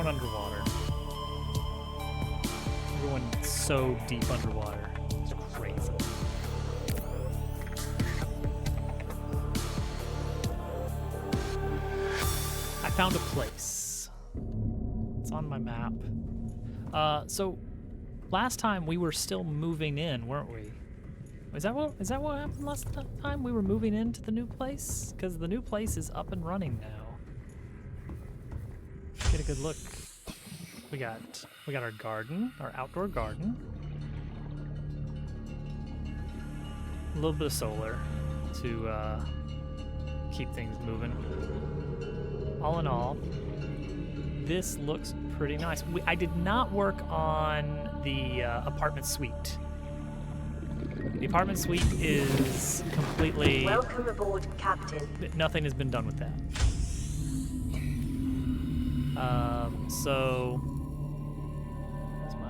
going underwater. We're going so deep underwater. It's crazy. I found a place. It's on my map. So last time we were still moving in, weren't we? Is that what happened last time? We were moving into the new place? Because the new place is up and running now. Get a good look. We got our garden, our outdoor garden. A little bit of solar to keep things moving. All in all, this looks pretty nice. I did not work on the apartment suite. The apartment suite is completely... Welcome aboard, Captain. Nothing has been done with that. So... Where's my...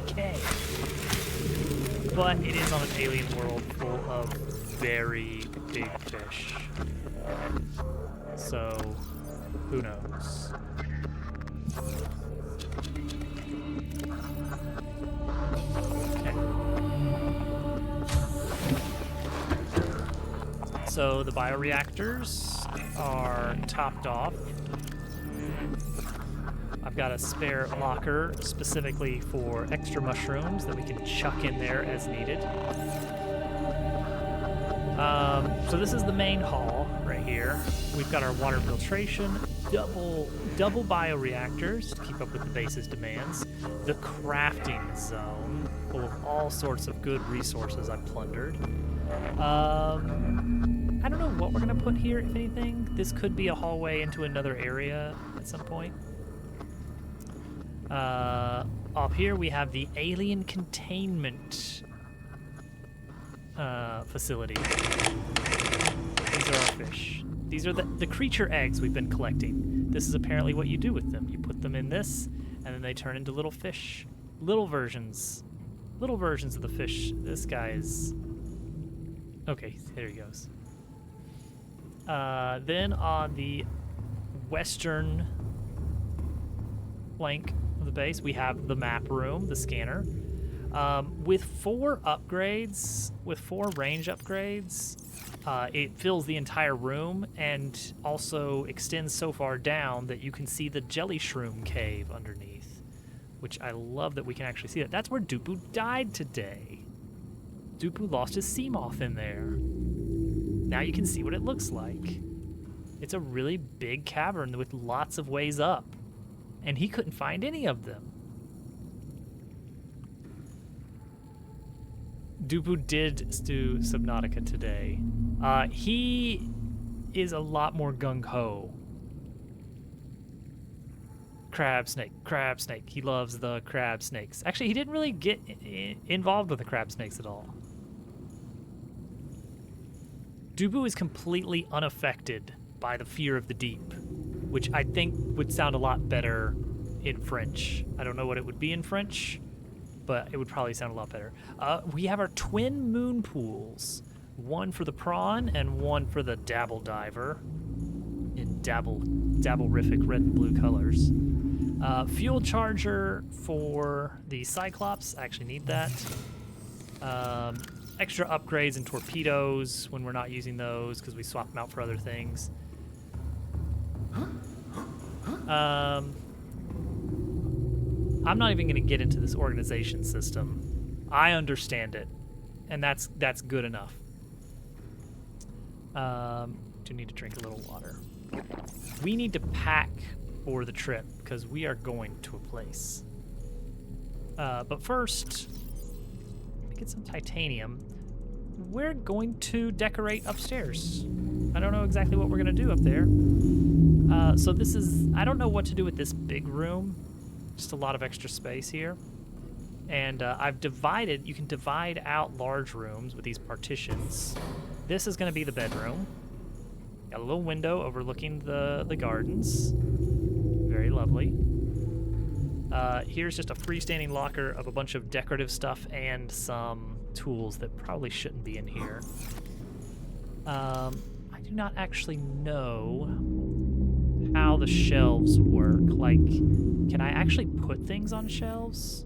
Okay. But it is on an alien world full of very big fish. So, who knows? Okay. So the bioreactors are topped off. I've got a spare locker specifically for extra mushrooms that we can chuck in there as needed. So this is the main hall right here. We've got our water filtration, double bioreactors to keep up with the base's demands, the crafting zone full of all sorts of good resources I've plundered. I don't know what we're gonna put here, if anything. This could be a hallway into another area at some point. Up here we have the alien containment facility. These are our fish. These are the creature eggs we've been collecting. This is apparently what you do with them. You put them in this, and then they turn into little fish. Little versions of the fish. This guy is... Okay, there he goes. Then on the western flank of the base, we have the map room, the scanner. With 4 upgrades, with 4 range upgrades, it fills the entire room and also extends so far down that you can see the jelly shroom cave underneath, which I love that we can actually see that. That's where Dupu died today. Dupu lost his sea moth in there. Now you can see what it looks like. It's a really big cavern with lots of ways up, and he couldn't find any of them. Dupu did do Subnautica today. He is a lot more gung-ho. Crab snake. He loves the crab snakes. Actually, he didn't really get involved with the crab snakes at all. Dupu is completely unaffected by the fear of the deep, which I think would sound a lot better in French. I don't know what it would be in French, but it would probably sound a lot better. We have our twin moon pools. One for the prawn and one for the dabble diver in dabble-rific red and blue colors. Fuel charger for the Cyclops. I actually need that. Extra upgrades and torpedoes when we're not using those because we swap them out for other things. I'm not even going to get into this organization system. I understand it, and that's good enough. Do need to drink a little water. We need to pack for the trip because we are going to a place. But first, let me get some titanium. We're going to decorate upstairs. I don't know exactly what we're going to do up there. So this is, I don't know what to do with this big room. Just a lot of extra space here. And I've divided, you can divide out large rooms with these partitions. This is going to be the bedroom. Got a little window overlooking the gardens. Very lovely. Here's just a freestanding locker of a bunch of decorative stuff and some tools that probably shouldn't be in here. I do not actually know how the shelves work. Like, can I actually put things on shelves?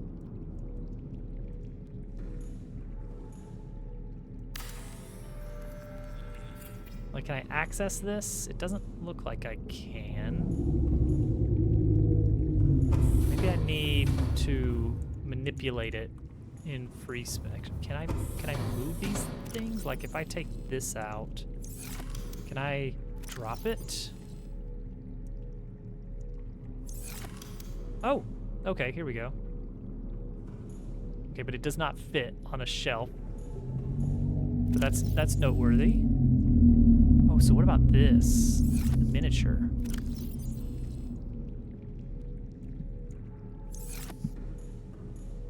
Like, can I access this? It doesn't look like I can. Maybe I need to manipulate it in free spec. Can I move these things? Like, if I take this out, can I drop it? Oh, okay, here we go. Okay, but it does not fit on a shelf. But that's noteworthy. Oh, so what about this? The miniature.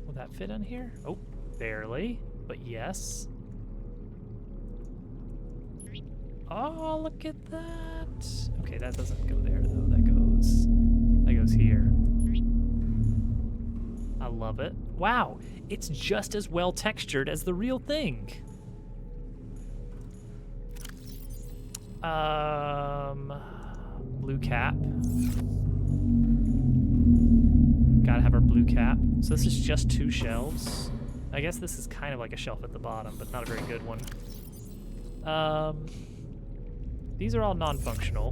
Will that fit in here? Oh, barely, but yes. Oh, look at that. Okay, that doesn't go there though. That goes here. I love it. Wow, it's just as well textured as the real thing. Blue cap. Gotta have our blue cap. So this is just 2 shelves. I guess this is kind of like a shelf at the bottom, but not a very good one. These are all non-functional.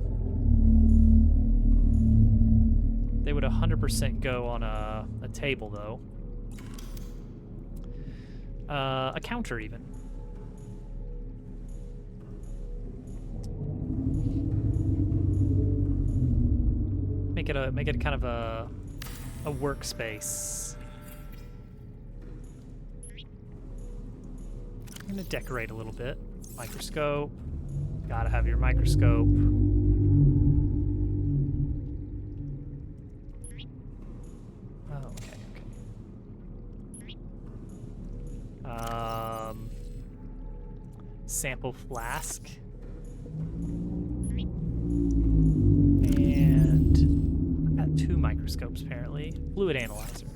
They would 100% go on a table, though. A counter, even. Make it kind of a workspace. I'm gonna decorate a little bit. Microscope. Gotta have your microscope. Oh, okay. Sample flask. And I've got 2 microscopes apparently. Fluid analyzer.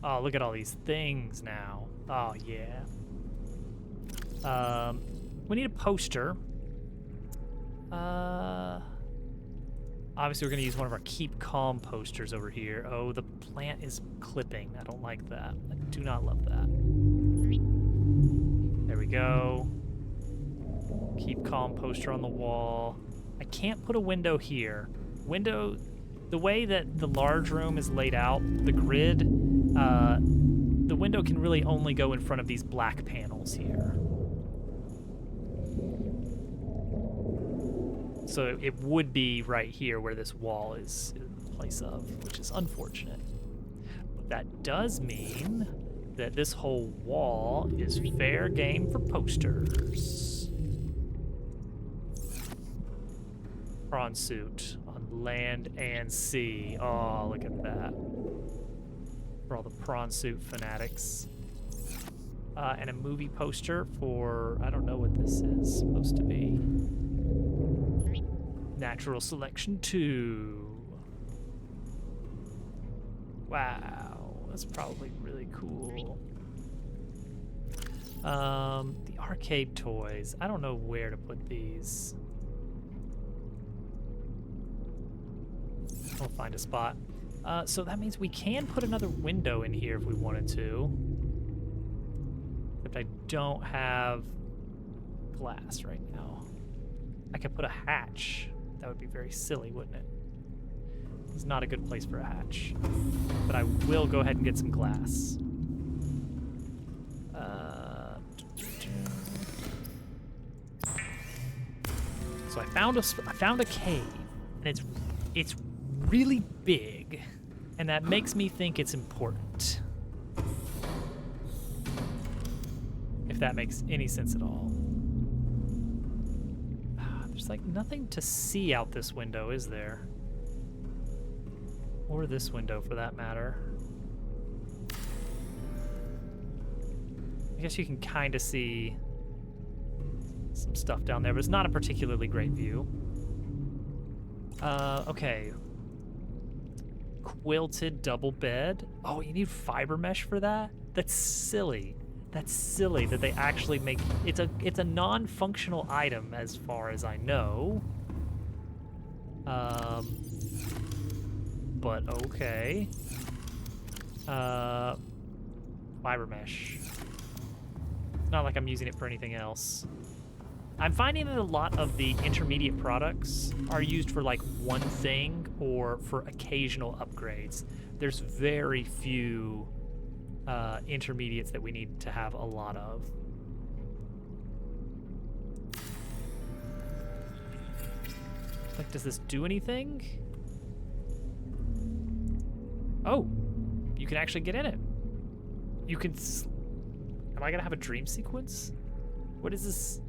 Oh, look at all these things now. Oh yeah. We need a poster. Obviously we're gonna use one of our Keep Calm posters over here. Oh, the plant is clipping. I don't like that. I do not love that. There we go. Keep Calm poster on the wall. I can't put a window here. Window, the way that the large room is laid out, the grid, the window can really only go in front of these black panels here. So it would be right here where this wall is in place of, which is unfortunate. But that does mean that this whole wall is fair game for posters. Prawn suit on land and sea. Oh, look at that. For all the prawn suit fanatics. And a movie poster for, I don't know what this is supposed to be. Natural Selection 2. Wow, that's probably really cool. The arcade toys. I don't know where to put these. I'll find a spot. So that means we can put another window in here if we wanted to. Except I don't have glass right now. I could put a hatch. That would be very silly, wouldn't it? It's not a good place for a hatch. But I will go ahead and get some glass. So I found a cave, and it's really big, and that makes me think it's important. If that makes any sense at all. There's like nothing to see out this window, is there? Or this window for that matter. I guess you can kind of see some stuff down there, but it's not a particularly great view. Okay. Quilted double bed. Oh, you need fiber mesh for that? That's silly. That's silly that they actually make it's a non-functional item as far as I know. But okay. Fiber mesh. It's not like I'm using it for anything else. I'm finding that a lot of the intermediate products are used for like one thing or for occasional upgrades. There's very few intermediates that we need to have a lot of. Like, does this do anything? Oh, you can actually get in it. You can. Am I gonna have a dream sequence? What is this?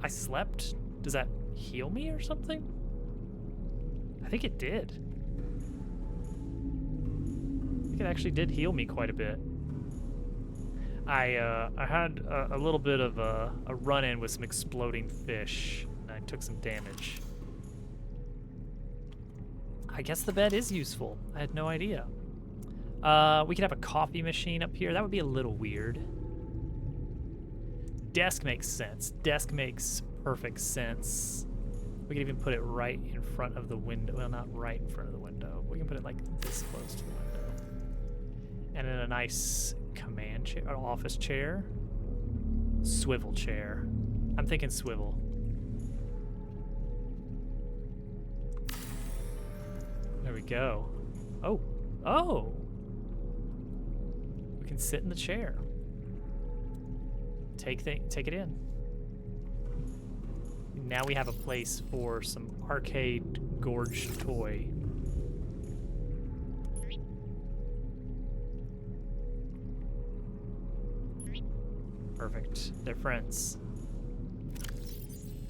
I slept? Does that heal me or something? I think it did. I think it actually did heal me quite a bit. I had a little bit of a run-in with some exploding fish, and I took some damage. I guess the bed is useful. I had no idea. We could have a coffee machine up here. That would be a little weird. Desk makes sense. Desk makes perfect sense. We could even put it right in front of the window. Well, not right in front of the window. We can put it like this close to the window. And then a nice command chair, or office chair. Swivel chair. I'm thinking swivel. There we go. Oh. Oh! We can sit in the chair. Take it in. Now we have a place for some arcade gorge toy. Perfect. They're friends.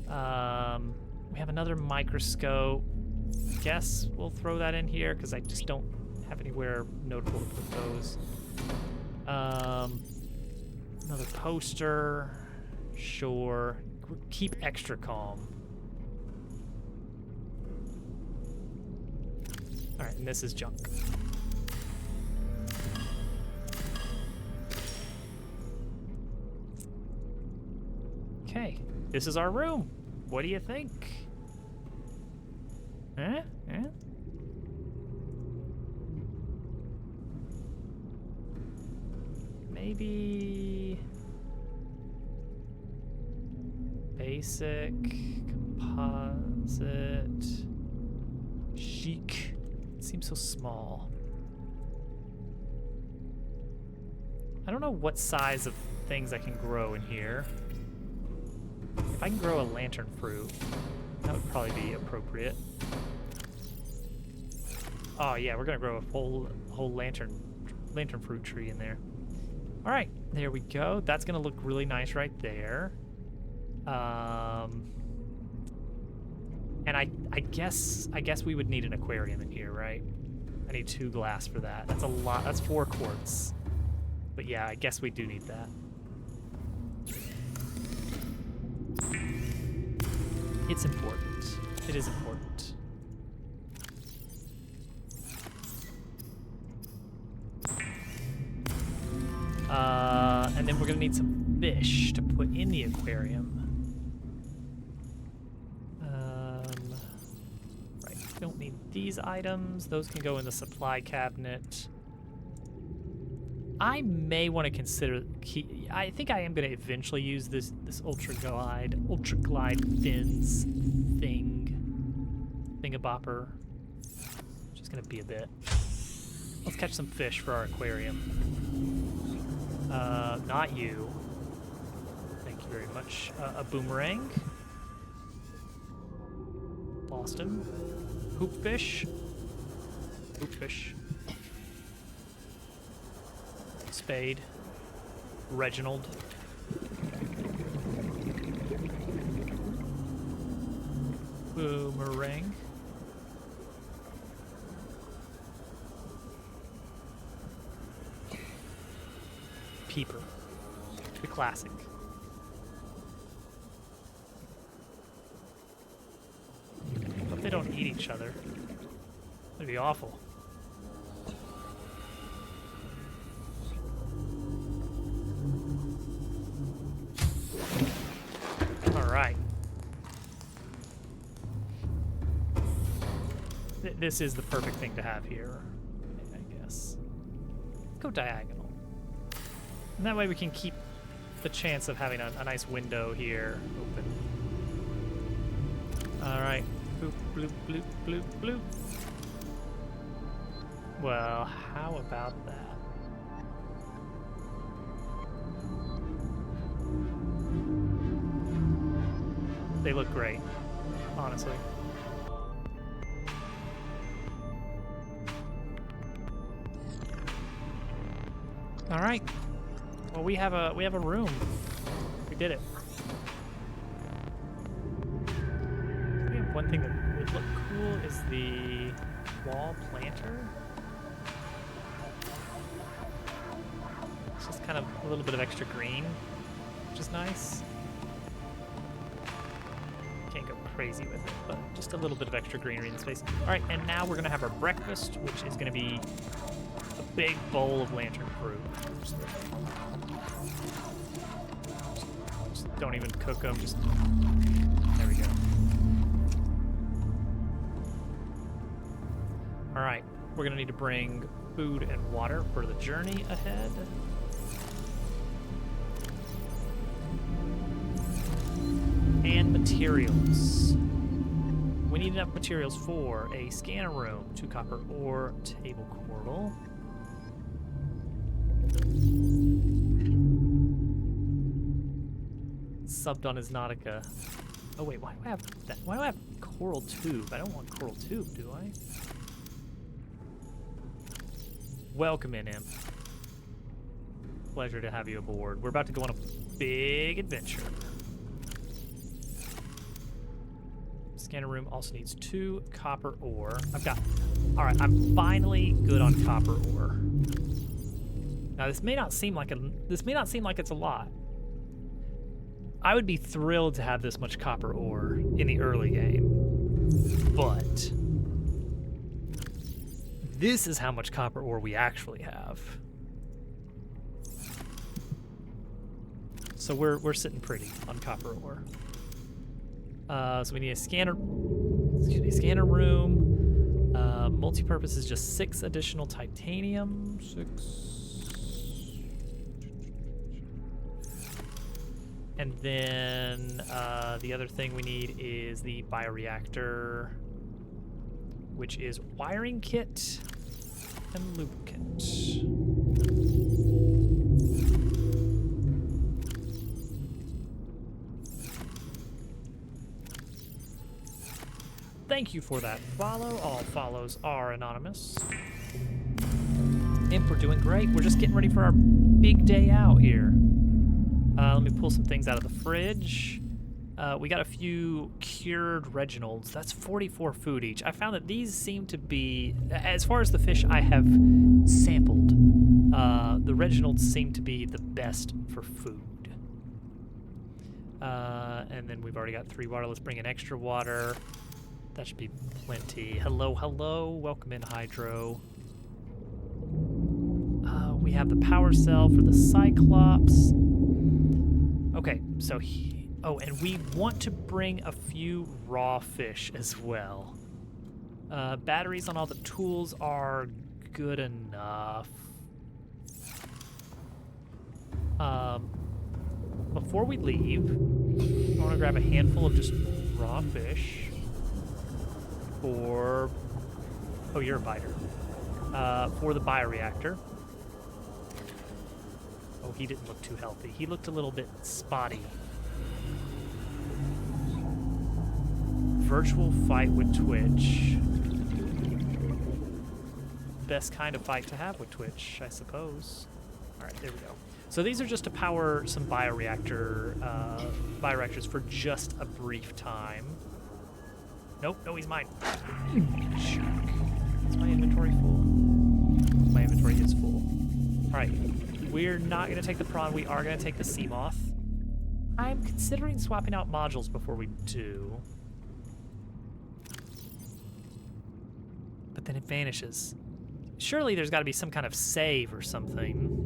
We have another microscope. I guess we'll throw that in here because I just don't have anywhere notable to put those. Another poster. Sure. Keep extra calm. All right, and this is junk. Okay, this is our room. What do you think? Huh? Huh? Maybe basic, composite, chic. It seems so small. I don't know what size of things I can grow in here. If I can grow a lantern fruit, that would probably be appropriate. Oh yeah, we're gonna grow a whole lantern fruit tree in there. All right, there we go. That's gonna look really nice right there. And I guess we would need an aquarium in here, right? I need 2 glass for that. That's a lot. That's 4 quartz. But yeah, I guess we do need that. It's important. It is important. And then we're gonna need some fish to put in the aquarium. Right, we don't need these items. Those can go in the supply cabinet. I may want to consider. I think I am going to eventually use this ultra glide fins thingabopper. Just going to be a bit. Let's catch some fish for our aquarium. Not you. Thank you very much. A boomerang. Boston. Hoopfish. Hoopfish. Spade. Reginald. Boomerang. Peeper. The classic. Hope they don't eat each other. That'd be awful. All right. This is the perfect thing to have here, I guess. Let's go diagonal. And that way we can keep the chance of having a nice window here open. All right. Bloop, bloop, bloop, bloop, bloop. Well, how about that? They look great, honestly. All right. Well, we have a room. We did it. We have one thing that would look cool is the wall planter. It's just kind of a little bit of extra green, which is nice. Can't go crazy with it, but just a little bit of extra greenery in the space. All right, and now we're gonna have our breakfast, which is gonna be a big bowl of lantern fruit. Just don't even cook them. Just there we go. All right, we're gonna need to bring food and water for the journey ahead. And materials. We need enough materials for a scanner room, 2 copper ore, table coral. Subbed on Subnautica. Oh wait, why do I have that? Why do I have coral tube? I don't want coral tube, do I? Welcome in, Imp. Pleasure to have you aboard. We're about to go on a big adventure. Scanner room also needs 2 copper ore. All right, I'm finally good on copper ore. Now this may not seem like it's a lot. I would be thrilled to have this much copper ore in the early game, but this is how much copper ore we actually have. So we're sitting pretty on copper ore. So we need a scanner room. Multi-purpose is just 6 additional titanium. 6. And then the other thing we need is the bioreactor, which is wiring kit and lubricant. Thank you for that follow. All follows are anonymous. Imp, we're doing great. We're just getting ready for our big day out here. Let me pull some things out of the fridge. We got a few cured Reginalds. That's 44 food each. I found that these seem to be, as far as the fish I have sampled, the Reginalds seem to be the best for food. And then we've already got 3 water. Let's bring in extra water. That should be plenty. Hello, hello. Welcome in, Hydro. We have the power cell for the Cyclops. Okay, so and we want to bring a few raw fish as well. Batteries on all the tools are good enough. Before we leave, I want to grab a handful of just raw fish for... Oh, you're a biter. For the bioreactor. Oh, he didn't look too healthy. He looked a little bit spotty. Virtual fight with Twitch. Best kind of fight to have with Twitch, I suppose. All right, there we go. So these are just to power some bioreactors for just a brief time. Nope, no, he's mine. Is my inventory full? My inventory is full. All right, we're not gonna take the prawn. We are gonna take the sea moth. I'm considering swapping out modules before we do. then it vanishes. Surely there's got to be some kind of save or something.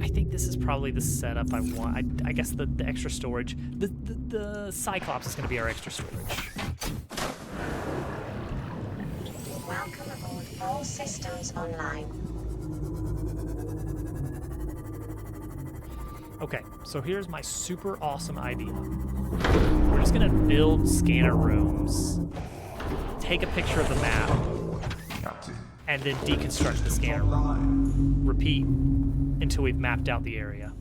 I think this is probably the setup I want. I guess the extra storage. The Cyclops is going to be our extra storage. Welcome aboard. All systems online. Okay, so here's my super awesome idea. We're just going to build scanner rooms, take a picture of the map, and then deconstruct the scanner room. Repeat until we've mapped out the area.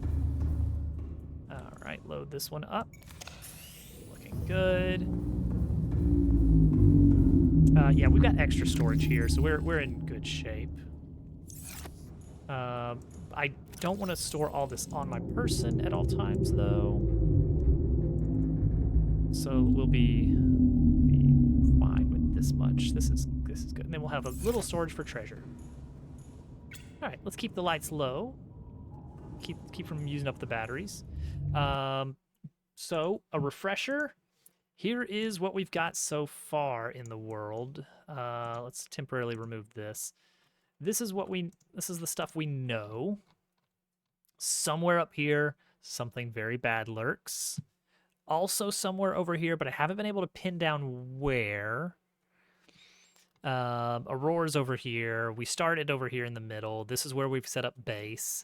All right, load this one up. Looking good. Yeah, we've got extra storage here, so we're in good shape. I don't want to store all this on my person at all times, though. So we'll be fine with this much. This is good. And then we'll have a little storage for treasure. All right, let's keep the lights low. Keep from using up the batteries. So a refresher. Here is what we've got so far in the world. Let's temporarily remove this. This is the stuff we know. Somewhere up here, something very bad lurks. Also somewhere over here, but I haven't been able to pin down where. Aurora's over here. We started over here in the middle. This is where we've set up base.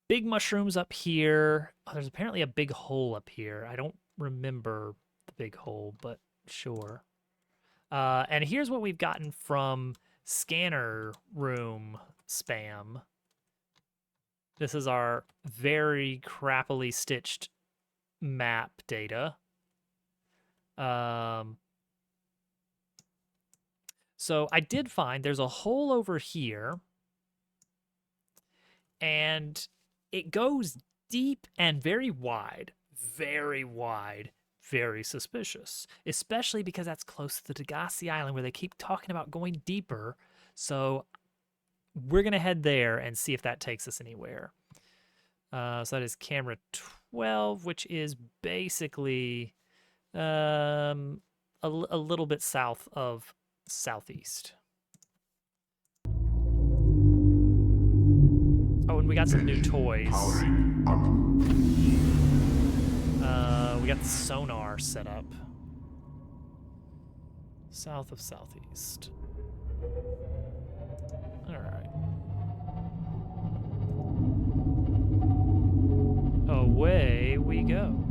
Big mushrooms up here. Oh, there's apparently a big hole up here. I don't remember the big hole, but sure. And here's what we've gotten from scanner room spam. This is our very crappily stitched map data. So I did find there's a hole over here, and it goes deep and very wide, very suspicious, especially because that's close to the Degassi Island where they keep talking about going deeper. So we're going to head there and see if that takes us anywhere. So that is camera 12, which is basically a little bit south of southeast. Oh, and we got some new toys. We got the sonar set up. South of southeast. All right. Away we go.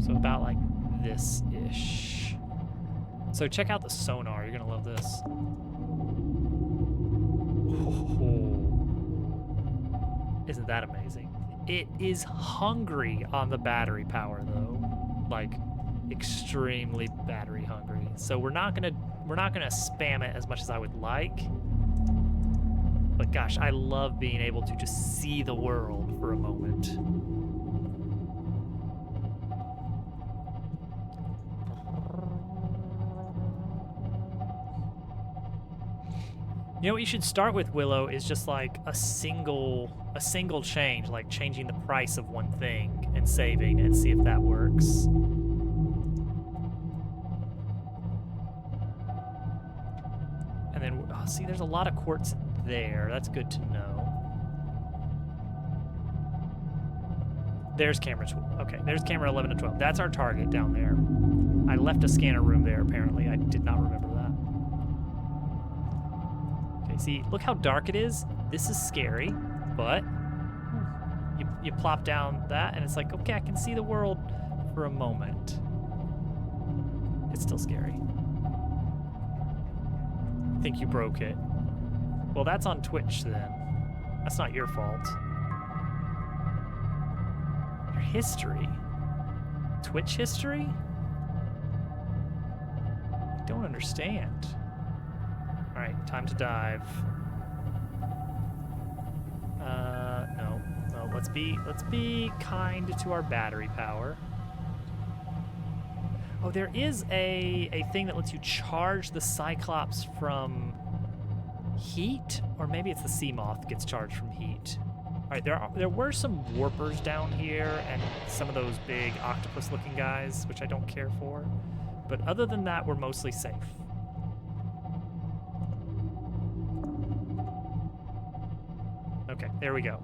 So about like this-ish. So check out the sonar. You're gonna love this. Oh. Isn't that amazing? It is hungry on the battery power though. Like extremely battery hungry. So we're not gonna spam it as much as I would like. But gosh, I love being able to just see the world for a moment. You know what you should start with, Willow, is just like a single change, like changing the price of one thing and saving and see if that works. And then, oh, see, there's a lot of quartz there. That's good to know. There's camera 12. Okay, there's camera 11 and 12. That's our target down there. I left a scanner room there, apparently. I did not remember that. Okay, see, look how dark it is. This is scary, but you plop down that, and it's like, okay, I can see the world for a moment. It's still scary. I think you broke it. Well, that's on Twitch then. That's not your fault. Your history? Twitch history? I don't understand. All right, time to dive. No. Let's be kind to our battery power. Oh, there is a thing that lets you charge the Cyclops from heat, or maybe it's the sea moth gets charged from heat. All right, there were some warpers down here and some of those big octopus-looking guys, which I don't care for. But other than that, we're mostly safe. Okay, there we go.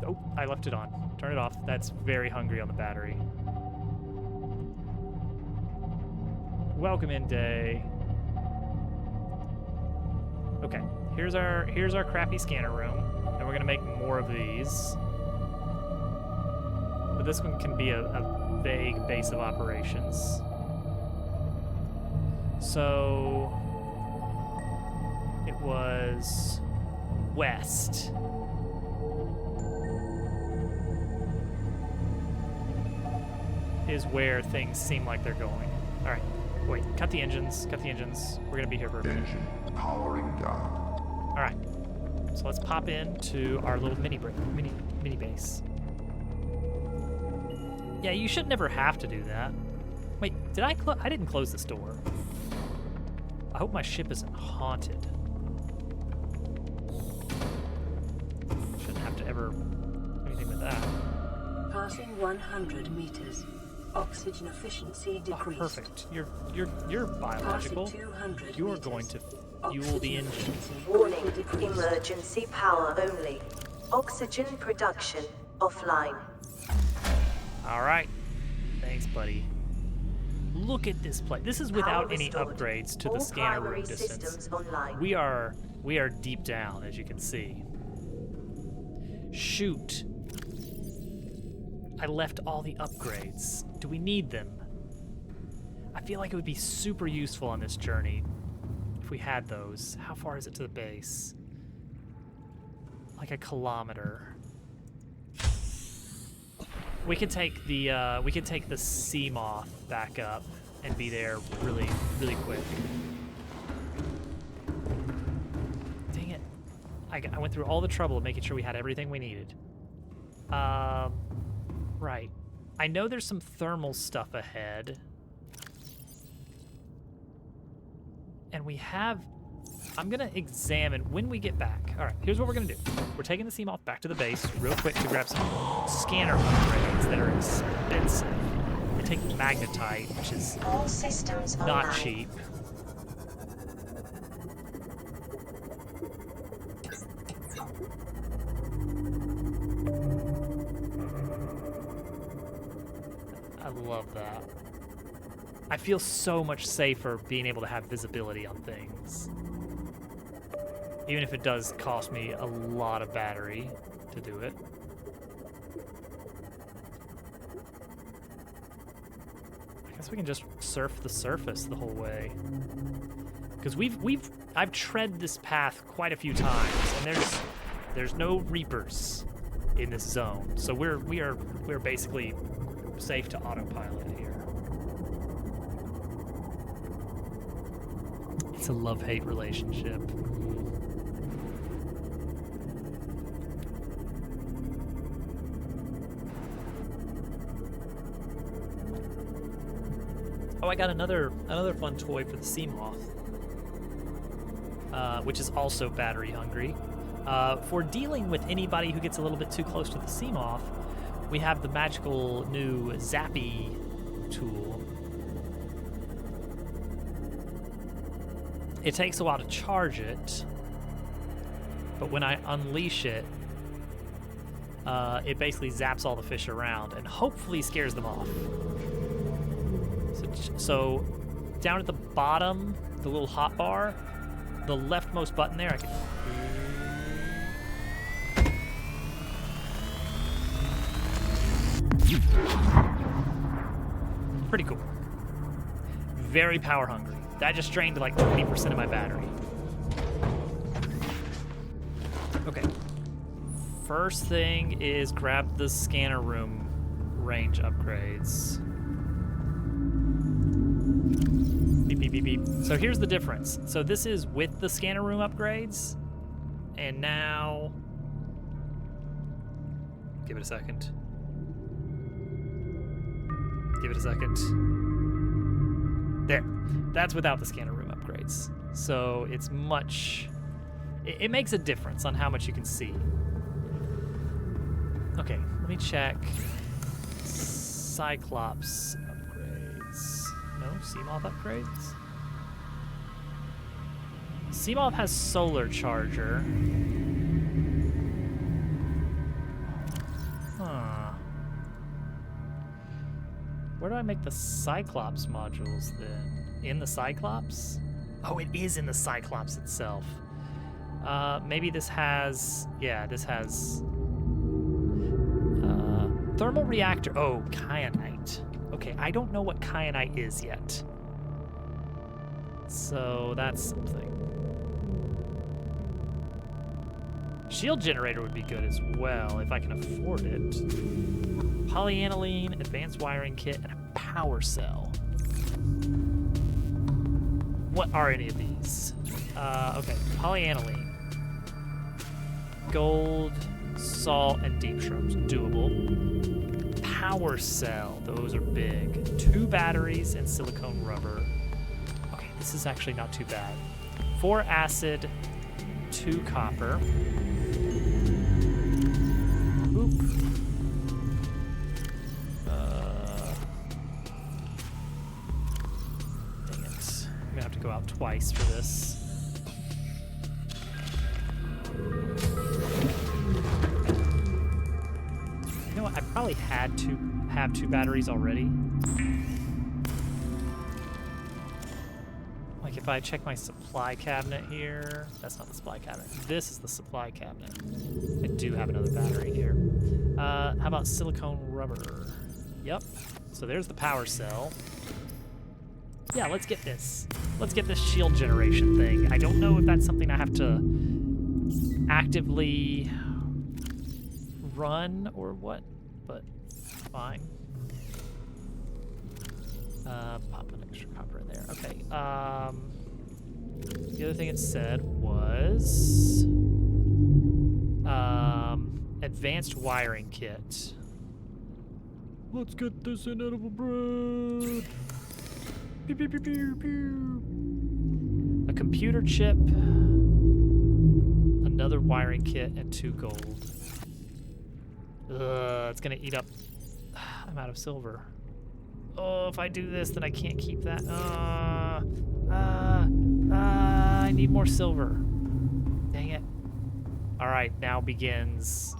Oh, I left it on. Turn it off. That's very hungry on the battery. Welcome in, Day. Okay, here's our crappy scanner room, and we're gonna make more of these. But this one can be a vague base of operations. So it was west. Is where things seem like they're going. All right, wait, cut the engines, cut the engines. We're gonna be here for a minute. Engine powering down. All right, so let's pop into our little mini base. Yeah, you should never have to do that. Wait, did I didn't close this door. I hope my ship isn't haunted. Shouldn't have to ever do anything with that. Passing 100 meters. Oxygen efficiency decreased. Oh, perfect. You're biological. Passing 200 You're meters. going to fuel the engine. Warning, emergency power only. Oxygen production offline. All right. Thanks, buddy. Look at this place. This is without Power any restored. upgrades to All the scanner primary room distance. systems online. We are deep down, as you can see. Shoot. I left all the upgrades. Do we need them? I feel like it would be super useful on this journey if we had those. How far is it to the base? Like a kilometer. We could take the sea moth back up and be there really, really quick. Dang it! I went through all the trouble of making sure we had everything we needed. Right. I know there's some thermal stuff ahead, and we have. I'm gonna examine when we get back. All right, here's what we're gonna do. We're taking the sea moth back to the base real quick to grab some scanner upgrades that are expensive. We're taking magnetite, which is All systems not online. cheap. I love that. I feel so much safer being able to have visibility on things. Even if it does cost me a lot of battery to do it. I guess we can just surf the surface the whole way. Because I've tread this path quite a few times, and there's no reapers in this zone. So we're basically safe to autopilot here. It's a love-hate relationship. Oh, I got another fun toy for the sea moth, which is also battery hungry. For dealing with anybody who gets a little bit too close to the sea moth, we have the magical new Zappy tool. It takes a while to charge it, but when I unleash it, it basically zaps all the fish around and hopefully scares them off. So down at the bottom, the little hot bar, the leftmost button there, I can... Pretty cool. Very power hungry. That just drained like 20% of my battery. Okay. First thing is grab the scanner room range upgrades. Beep, beep, beep, beep. So here's the difference. So this is with the scanner room upgrades. And now... Give it a second. Give it a second. There. That's without the scanner room upgrades. So it's much... It makes a difference on how much you can see. Okay, let me check. Cyclops upgrades. No? Seamoth upgrades? Seamoth has solar charger. Huh. Where do I make the Cyclops modules then? In the Cyclops? Oh, it is in the Cyclops itself. Maybe this has... Yeah, this has... thermal reactor. Oh, kyanite. Okay, I don't know what kyanite is yet. So that's something. Shield generator would be good as well if I can afford it. Polyaniline, advanced wiring kit, and a power cell. What are any of these? Okay, polyaniline. Gold, salt, and deep shrooms. Doable. Power cell. Those are big. 2 batteries and silicone rubber. Okay, this is actually not too bad. 4 acid, 2 copper. Boop. Dang it. I'm gonna have to go out twice for this. You know what? I probably had to have 2 batteries already. Like if I check my supply cabinet here, that's not the supply cabinet. This is the supply cabinet. I do have another battery here. How about silicone rubber? Yep. So there's the power cell. Yeah, let's get this. Let's get this shield generation thing. I don't know if that's something I have to actively run or what, but fine. Pop an extra copper in there. Okay. The other thing it said was advanced wiring kit. Let's get this inedible bread. Pew, pew, pew, pew, pew. A computer chip, another wiring kit, and 2 gold. It's gonna eat up. I'm out of silver. Oh, if I do this, then I can't keep that. I need more silver. Dang it. All right, now begins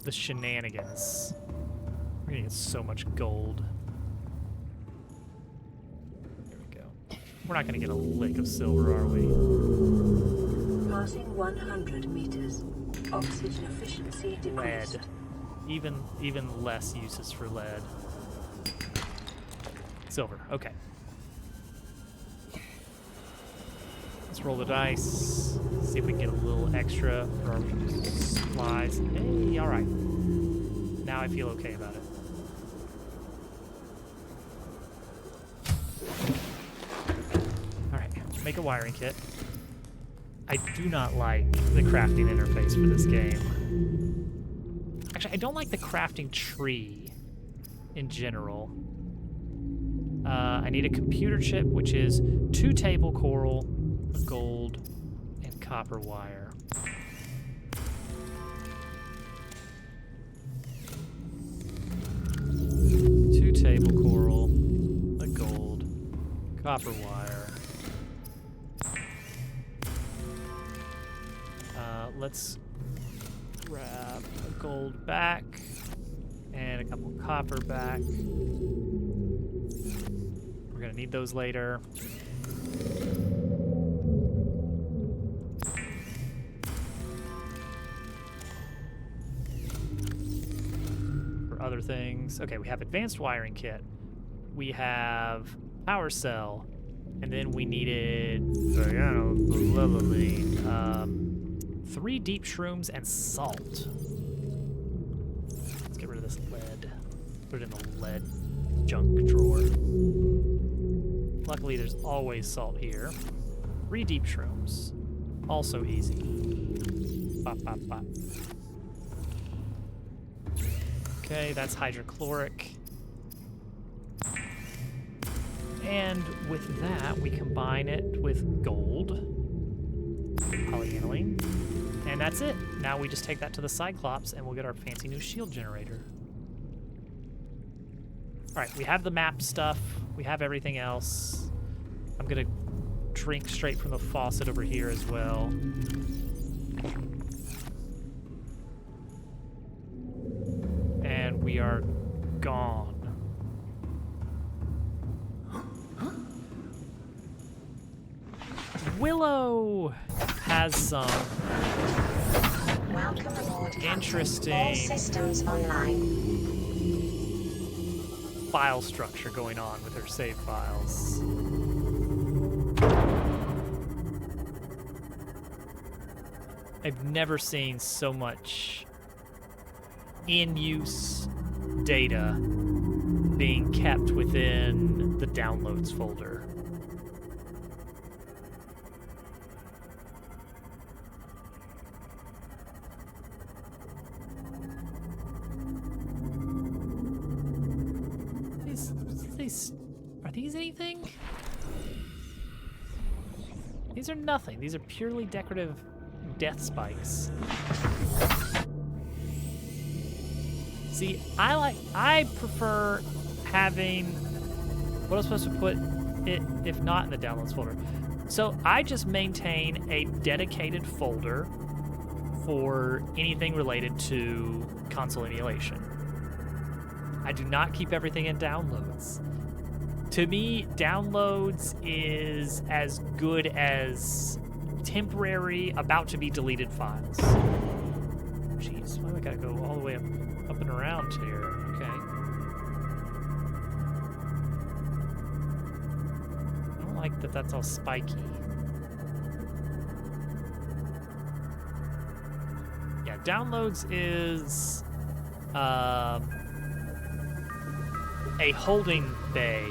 the shenanigans. We're gonna get so much gold. There we go. We're not gonna get a lick of silver, are we? Passing 100 meters. Oxygen efficiency decreased. Lead. Even less uses for lead. Silver. Okay. Let's roll the dice. See if we can get a little extra for our supplies. Hey, all right. Now I feel okay about it. All right. Make a wiring kit. I do not like the crafting interface for this game. Actually, I don't like the crafting tree in general. I need a computer chip, which is 2 table coral, a gold, and copper wire. Two table coral, a gold, copper wire. Let's grab a gold back and a couple copper back. We're gonna need those later. For other things. Okay, we have advanced wiring kit. We have power cell. And then we needed 3 deep shrooms and salt. Let's get rid of this lead. Put it in the lead junk drawer. Luckily, there's always salt here. 3 deep shrooms. Also easy. Bop, bop, bop. Okay, that's hydrochloric. And with that, we combine it with gold, polyaniline, and that's it. Now we just take that to the Cyclops and we'll get our fancy new shield generator. All right, we have the map stuff. We have everything else. I'm gonna drink straight from the faucet over here as well. And we are gone. Willow has some Welcome aboard, Captain. interesting All systems online. file structure going on with her save files. I've never seen so much in-use data being kept within the downloads folder. Are these anything? These are nothing. These are purely decorative death spikes. See, I prefer having what I'm supposed to put it if not in the downloads folder. So I just maintain a dedicated folder for anything related to console emulation. I do not keep everything in downloads. To me, downloads is as good as temporary, about to be deleted files. Jeez, why do I gotta go all the way up and around here? Okay. I don't like that that's all spiky. Yeah, downloads is a holding bay.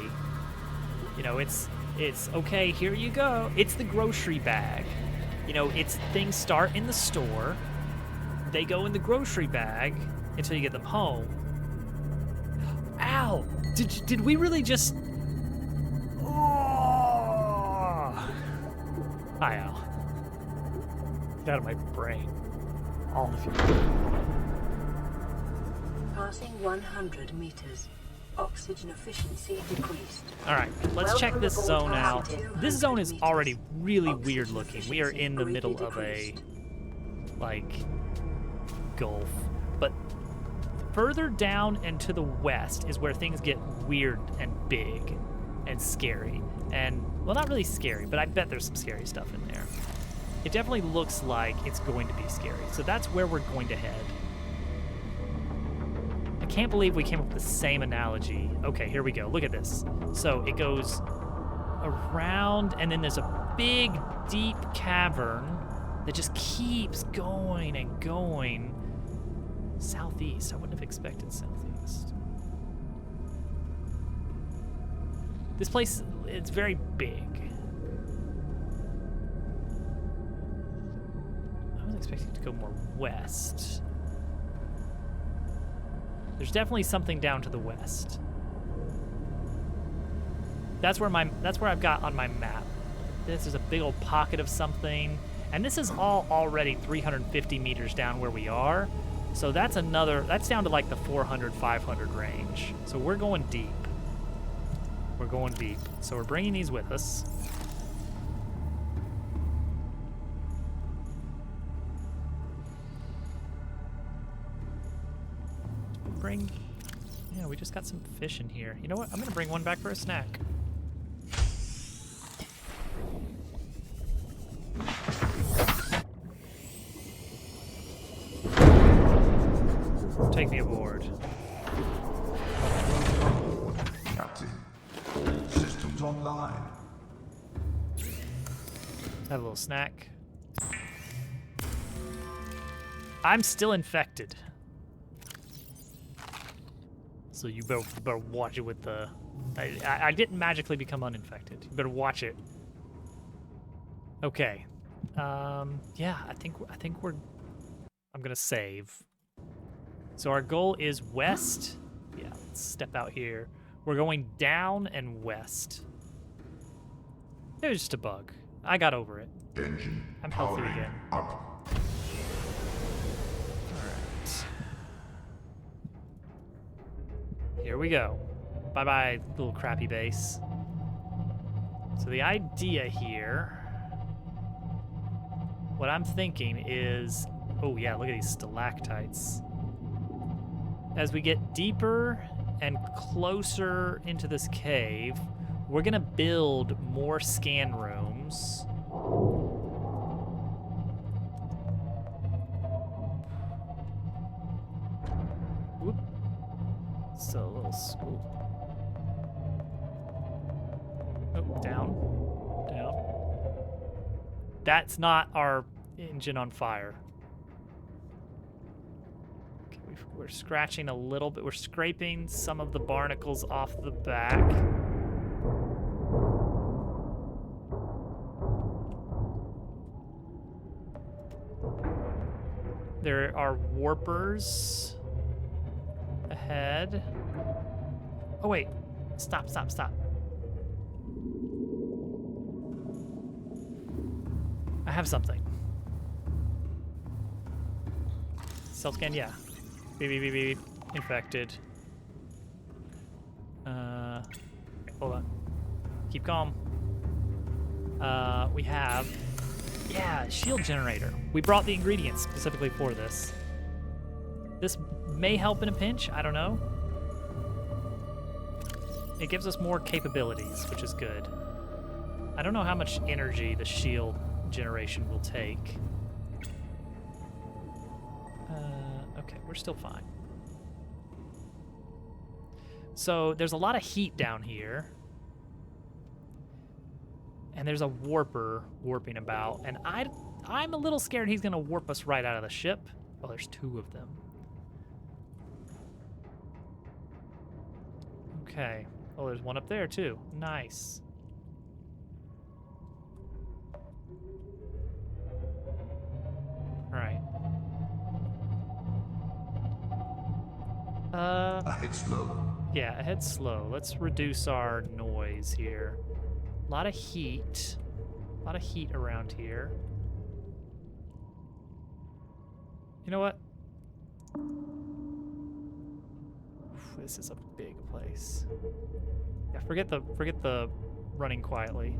You know, it's okay, here you go. It's the grocery bag. You know, it's things start in the store. They go in the grocery bag until you get them home. Ow! Did we really just... Oh! Hi, Al. Get out of my brain. All of you. Passing 100 meters. Oxygen efficiency decreased. All right, let's check this zone out. This zone is already really weird looking. We are in the middle of a, like, gulf. But further down and to the west is where things get weird and big and scary. And, well, not really scary, but I bet there's some scary stuff in there. It definitely looks like it's going to be scary. So that's where we're going to head. I can't believe we came up with the same analogy. Okay, here we go. Look at this. So it goes around, and then there's a big, deep cavern that just keeps going and going. Southeast. I wouldn't have expected southeast. This place, it's very big. I was expecting to go more west. There's definitely something down to the west. That's where I've got on my map. This is a big old pocket of something, and this is all already 350 meters down where we are. So that's down to like the 400, 500 range. So we're going deep. We're going deep. So we're bringing these with us. Yeah, we just got some fish in here. You know what? I'm gonna bring one back for a snack. Take me aboard. Captain, all systems online. Have a little snack. I'm still infected. So you better watch it with the... I didn't magically become uninfected. You better watch it. Okay. Yeah, I think we're... I'm gonna save. So our goal is west. Yeah, let's step out here. We're going down and west. It was just a bug. I got over it. Engine I'm healthy powering again. up. Here we go. Bye-bye, little crappy base. So the idea here, what I'm thinking is, oh yeah, look at these stalactites. As we get deeper and closer into this cave, we're gonna build more scan rooms. Whoop. So a little school. Oh, down. That's not our engine on fire. Okay, we're scratching a little bit. We're scraping some of the barnacles off the back. There are warpers ahead. Oh, wait. Stop. I have something. Cell scan, yeah. Beep. Infected. Hold on. Keep calm. We have, yeah, shield generator. We brought the ingredients specifically for this. This may help in a pinch, I don't know. It gives us more capabilities, which is good. I don't know how much energy the shield generation will take. Okay, we're still fine. So there's a lot of heat down here. And there's a warper warping about. And I'm a little scared he's gonna warp us right out of the ship. Oh, there's two of them. Okay. Oh, there's one up there too. Nice. All right. Ahead slow. Yeah, ahead slow. Let's reduce our noise here. A lot of heat. A lot of heat around here. You know what? Oof, this is a big place. Yeah, forget the running quietly.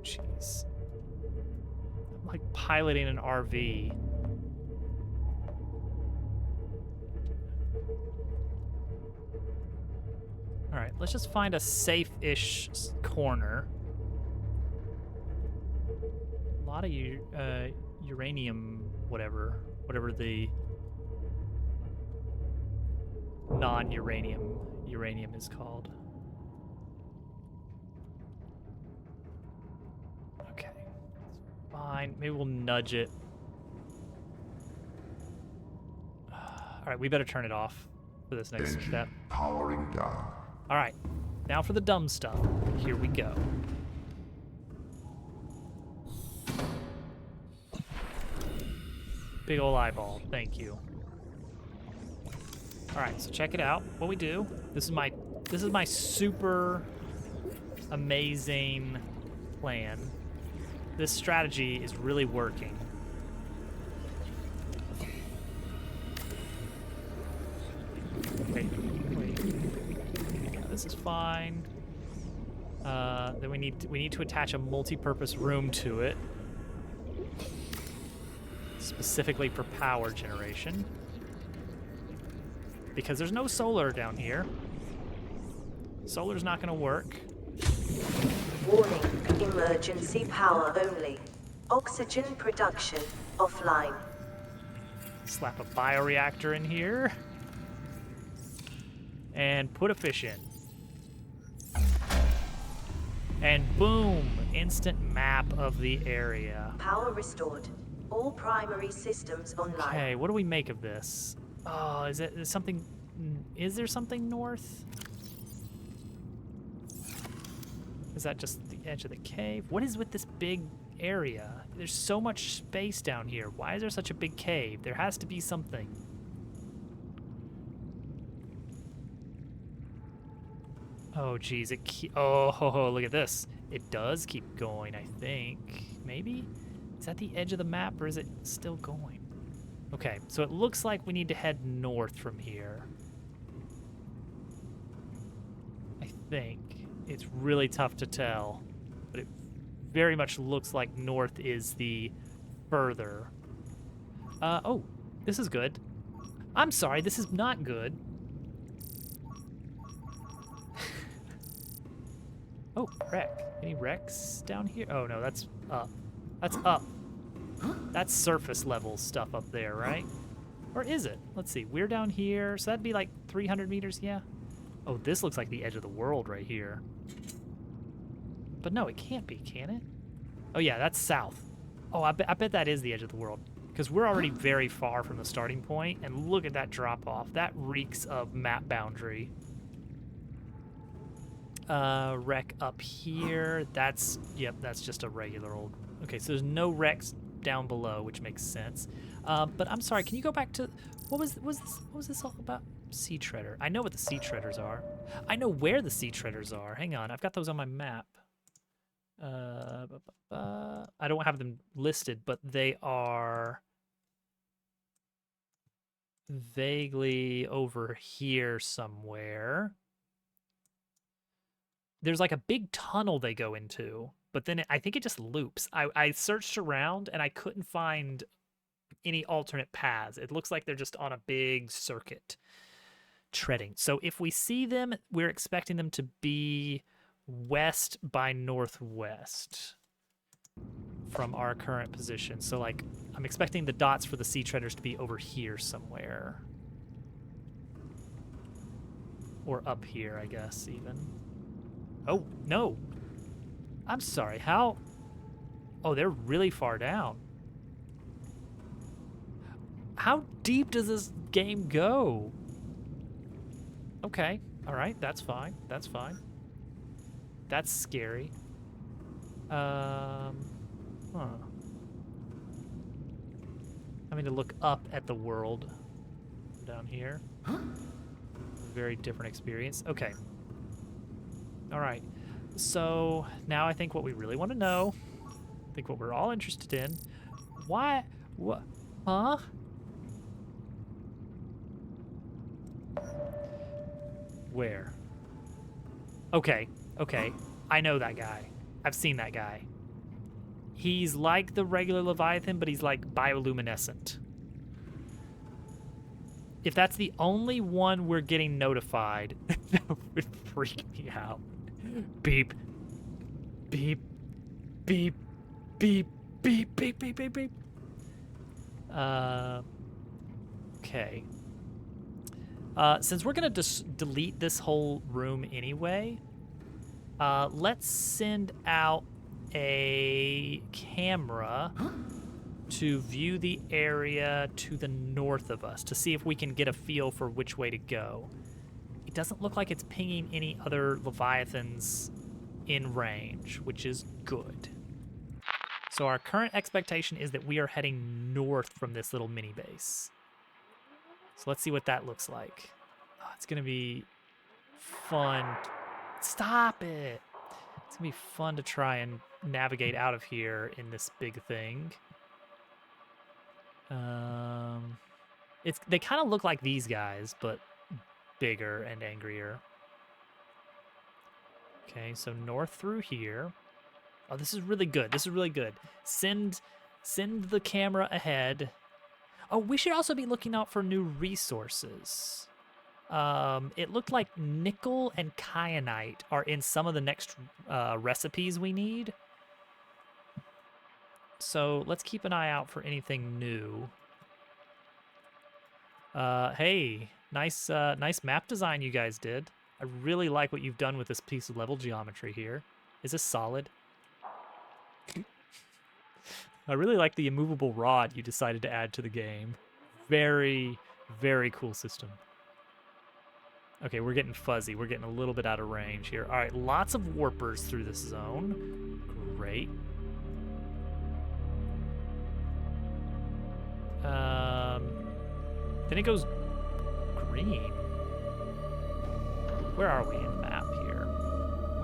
Jeez. I'm like piloting an RV. All right, let's just find a safe-ish corner. A lot of uranium, whatever the non-uranium uranium is called. Okay, fine. Maybe we'll nudge it. All right, we better turn it off for this next Engine step. powering down. All right, now for the dumb stuff. Here we go. Big ol' eyeball, thank you. All right, so check it out. What we do, this is my super amazing plan. This strategy is really working. Wait. Yeah, this is fine. Then we need to attach a multi-purpose room to it, specifically for power generation. Because there's no solar down here. Solar's not gonna work. Warning, emergency power only. Oxygen production offline. Slap a bioreactor in here. And put a fish in. And boom, instant map of the area. Power restored. All primary systems online. Okay, what do we make of this? Oh, is there something north? Is that just the edge of the cave? What is with this big area? There's so much space down here. Why is there such a big cave? There has to be something. Oh, geez, oh, look at this. It does keep going, I think. Maybe? Is that the edge of the map, or is it still going? Okay, so it looks like we need to head north from here. I think. It's really tough to tell, but it very much looks like north is the further. Oh, this is good. I'm sorry, this is not good. Oh, wreck. Any wrecks down here? Oh, no, that's up. That's up. That's surface level stuff up there, right? Or is it? Let's see. We're down here, so that'd be like 300 meters, yeah? Oh, this looks like the edge of the world right here. But no, it can't be, can it? Oh, yeah, that's south. Oh, I bet that is the edge of the world. Because we're already very far from the starting point, and look at that drop-off. That reeks of map boundary. Wreck up here. That's, yep, that's just a regular old... Okay, so there's no wrecks down below, which makes sense. But I'm sorry, can you go back to... What was this all about? Sea treader. I know what the sea treaders are. I know where the sea treaders are. Hang on, I've got those on my map. I don't have them listed, but they are vaguely over here somewhere. There's like a big tunnel they go into, but then I think it just loops. I searched around and I couldn't find any alternate paths. It looks like they're just on a big circuit treading. So if we see them, we're expecting them to be west by northwest from our current position. So like I'm expecting the dots for the sea treaders to be over here somewhere. Or up here, I guess, even. Oh, no. I'm sorry, how? Oh, they're really far down. How deep does this game go? Okay, all right, that's fine, that's fine. That's scary. Huh. Having to look up at the world down here. Very different experience. Okay. All right. So now I think what we really want to know, I think what we're all interested in, why, what, huh? Where? Okay, okay. I know that guy. I've seen that guy. He's like the regular Leviathan, but he's like bioluminescent. If that's the only one we're getting notified, that would freak me out. Beep. Beep. Beep. Beep. Beep. Beep. Beep. Beep. Beep. Okay. Since we're gonna just delete this whole room anyway, let's send out a camera to view the area to the north of us to see if we can get a feel for which way to go. It doesn't look like it's pinging any other Leviathans in range, which is good. So our current expectation is that we are heading north from this little mini base. So let's see what that looks like. Oh, it's gonna be fun. Stop it! It's gonna be fun to try and navigate out of here in this big thing. They kind of look like these guys, but bigger and angrier. Okay, so north through here. Oh, this is really good. This is really good. Send the camera ahead. Oh, we should also be looking out for new resources. It looked like nickel and kyanite are in some of the next recipes we need. So let's keep an eye out for anything new. Hey, nice map design you guys did. I really like what you've done with this piece of level geometry here. Is this solid? I really like the immovable rod you decided to add to the game. Very, very cool system. Okay, we're getting fuzzy. We're getting a little bit out of range here. All right, lots of warpers through this zone. Great. Then it goes green. Where are we in the map here?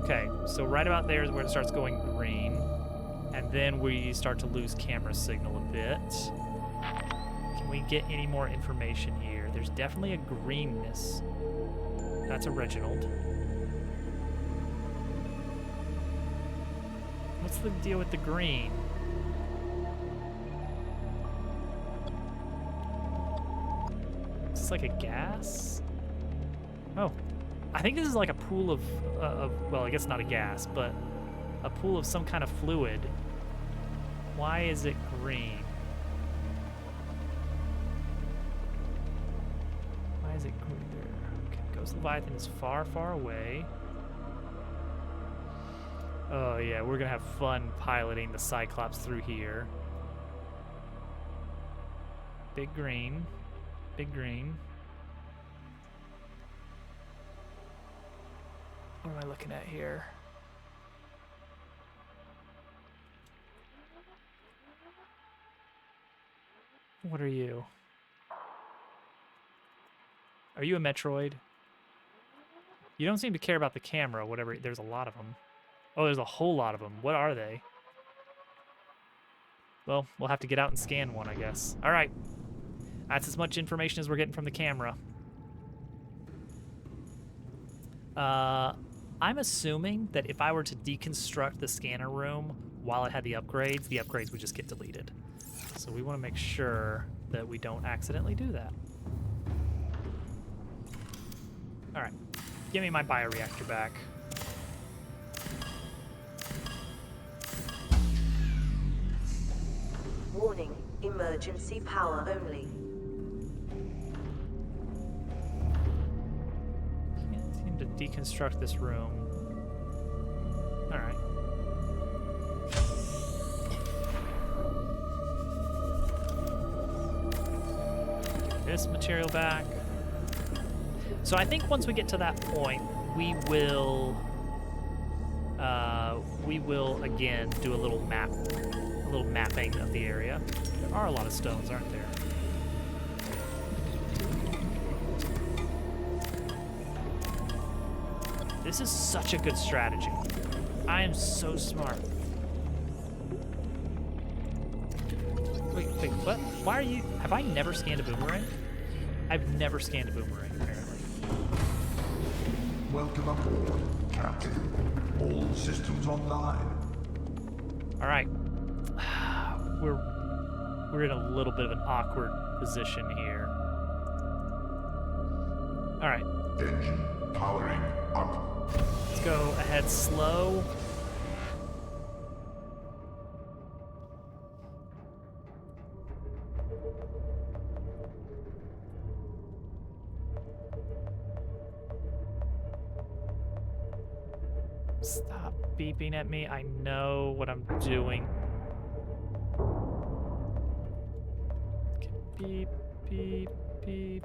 Okay, so right about there is where it starts going green. And then we start to lose camera signal a bit. Can we get any more information here? There's definitely a greenness. That's a Reginald. What's the deal with the green? Is this like a gas? Oh, I think this is like a pool of well, I guess not a gas, but a pool of some kind of fluid. Why is it green? Why is it green there? Okay, Ghost Leviathan is far, far away. Oh yeah, we're gonna have fun piloting the Cyclops through here. Big green. Big green. What am I looking at here? What are you? Are you a Metroid? You don't seem to care about the camera, whatever. There's a lot of them. Oh, there's a whole lot of them. What are they? Well, we'll have to get out and scan one, I guess. All right. That's as much information as we're getting from the camera. I'm assuming that if I were to deconstruct the scanner room while it had the upgrades would just get deleted. So we want to make sure that we don't accidentally do that. All right, give me my bioreactor back. Warning, emergency power only. Can't seem to deconstruct this room. All right. This material back. So I think once we get to that point, we will again do a little mapping of the area. There are a lot of stones, aren't there? This is such a good strategy. I am so smart. Wait, what? Why are you... Have I never scanned a boomerang? I've never scanned a boomerang, apparently. Welcome aboard, Captain. All systems online. All right. We're in a little bit of an awkward position here. All right. Engine powering up. Let's go ahead slow. Stop beeping at me. I know what I'm doing. Okay, beep, beep, beep.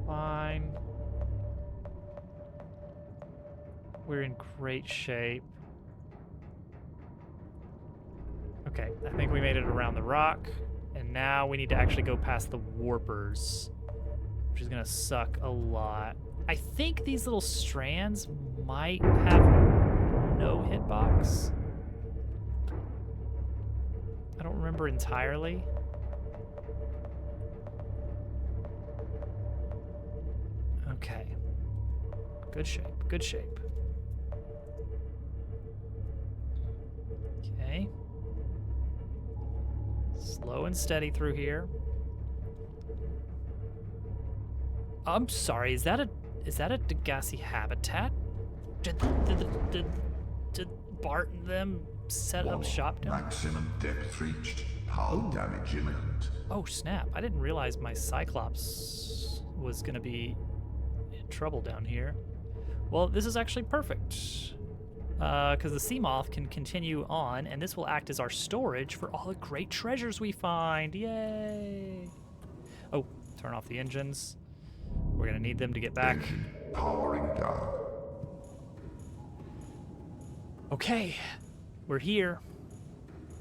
Fine. We're in great shape. Okay, I think we made it around the rock, and now we need to actually go past the warpers, which is gonna suck a lot. I think these little strands might have no hitbox. I don't remember entirely. Okay. Good shape, good shape. Okay. Slow and steady through here. I'm sorry, is that a Degassi habitat? Did Bart and them set up shop down? Maximum depth reached. Hull damage imminent. Oh snap, I didn't realize my Cyclops was gonna be in trouble down here. Well, this is actually perfect. Because the sea moth can continue on, and this will act as our storage for all the great treasures we find. Yay! Oh, turn off the engines. We're gonna need them to get back. Engine powering down. Okay, we're here.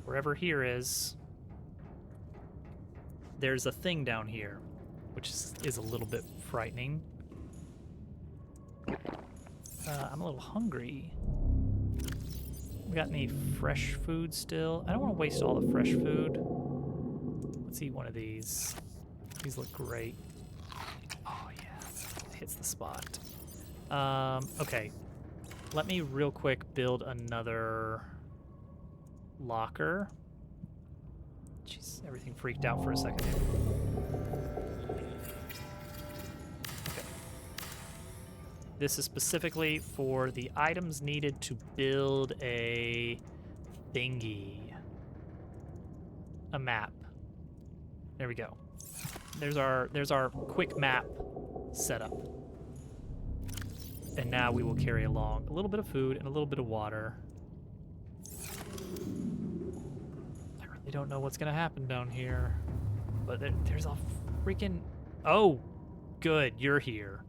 wherever here is, there's a thing down here, which is a little bit frightening. I'm a little hungry. We got any fresh food still? I don't want to waste all the fresh food. Let's eat one of these. These look great. Oh yeah, it hits the spot. Okay. Let me real quick build another locker. Jeez, everything freaked out for a second. Okay. This is specifically for the items needed to build a thingy. A map. There we go. There's our quick map setup. And now we will carry along a little bit of food and a little bit of water. I really don't know what's gonna happen down here. But there's a freaking... Oh! Good, you're here.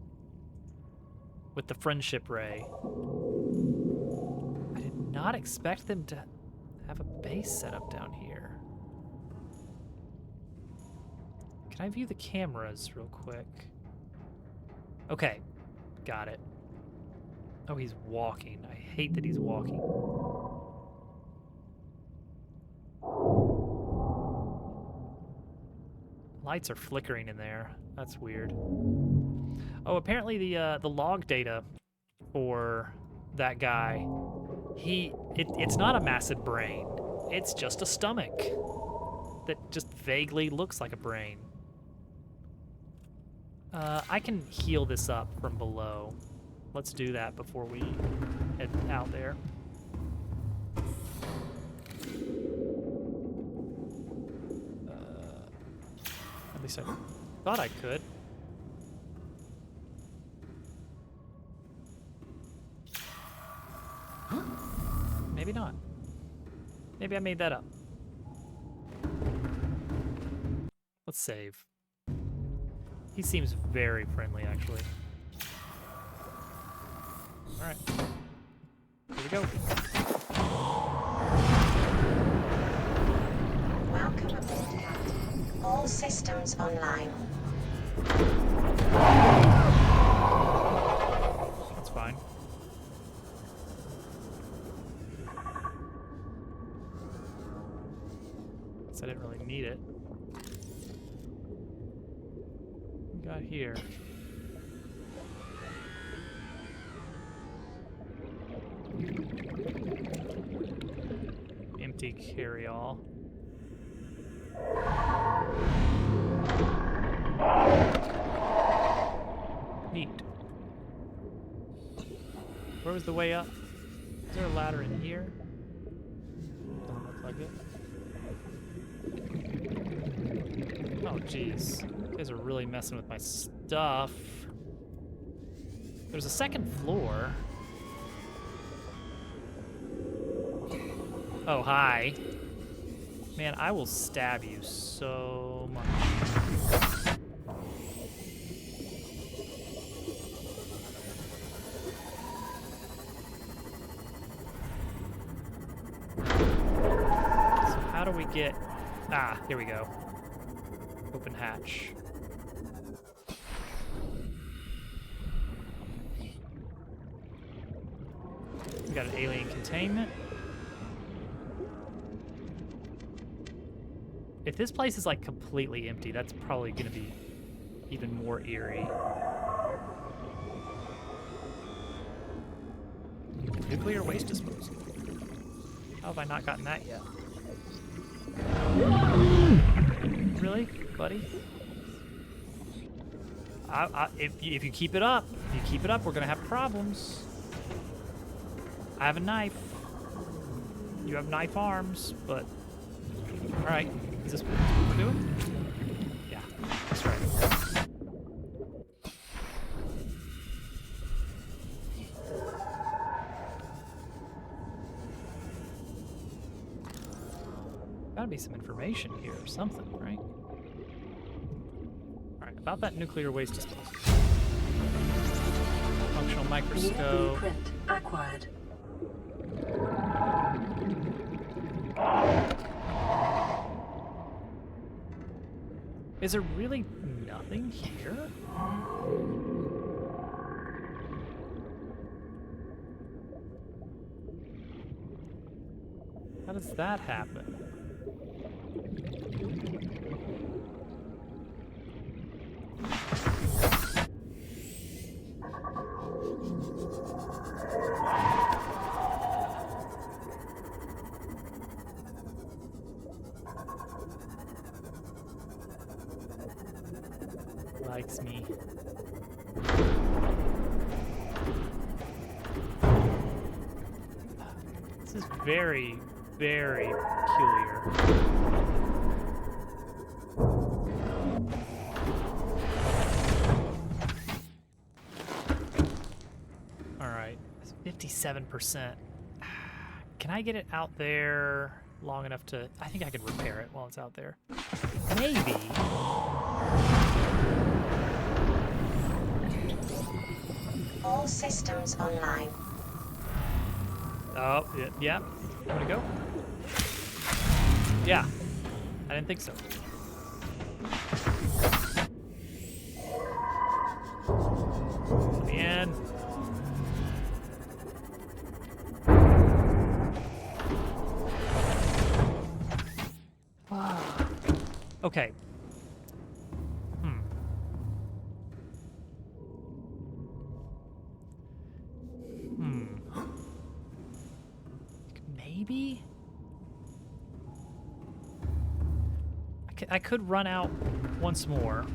With the friendship ray. I did not expect them to have a base set up down here. Can I view the cameras real quick? Okay, got it. Oh, he's walking. I hate that he's walking. Lights are flickering in there. That's weird. Oh, apparently the log data for that guy, it's not a massive brain. It's just a stomach that just vaguely looks like a brain. I can heal this up from below. Let's do that before we head out there. At least I thought I could. Maybe not. Maybe I made that up. Let's save. He seems very friendly, actually. Alright. Here we go. Welcome aboard. All systems online. That's fine. Guess I didn't really need it. What we got here? Empty carry-all. Neat. Where was the way up? Is there a ladder in here? Doesn't look like it. Oh, jeez. You guys are really messing with my stuff. There's a second floor. Oh, hi. Man, I will stab you so much. So how do we get... Ah, here we go. Open hatch. We got an alien containment. If this place is like completely empty, that's probably gonna be even more eerie. Nuclear waste disposal. How have I not gotten that yet? Really, buddy? If you keep it up, we're gonna have problems. I have a knife. You have knife arms, but all right. Is this what we're doing? Yeah, that's right. Gotta be some information here or something, right? Alright, about that nuclear waste disposal. Functional New microscope. blueprint acquired. Is there really nothing here? How does that happen? Likes me. This is very, very peculiar. Alright, 57%. Can I get it out there long enough to... I think I could repair it while it's out there. Maybe. All systems online. Oh, yeah. Want to go? Yeah. I didn't think so. Let me in. Okay. Maybe? I could run out once more.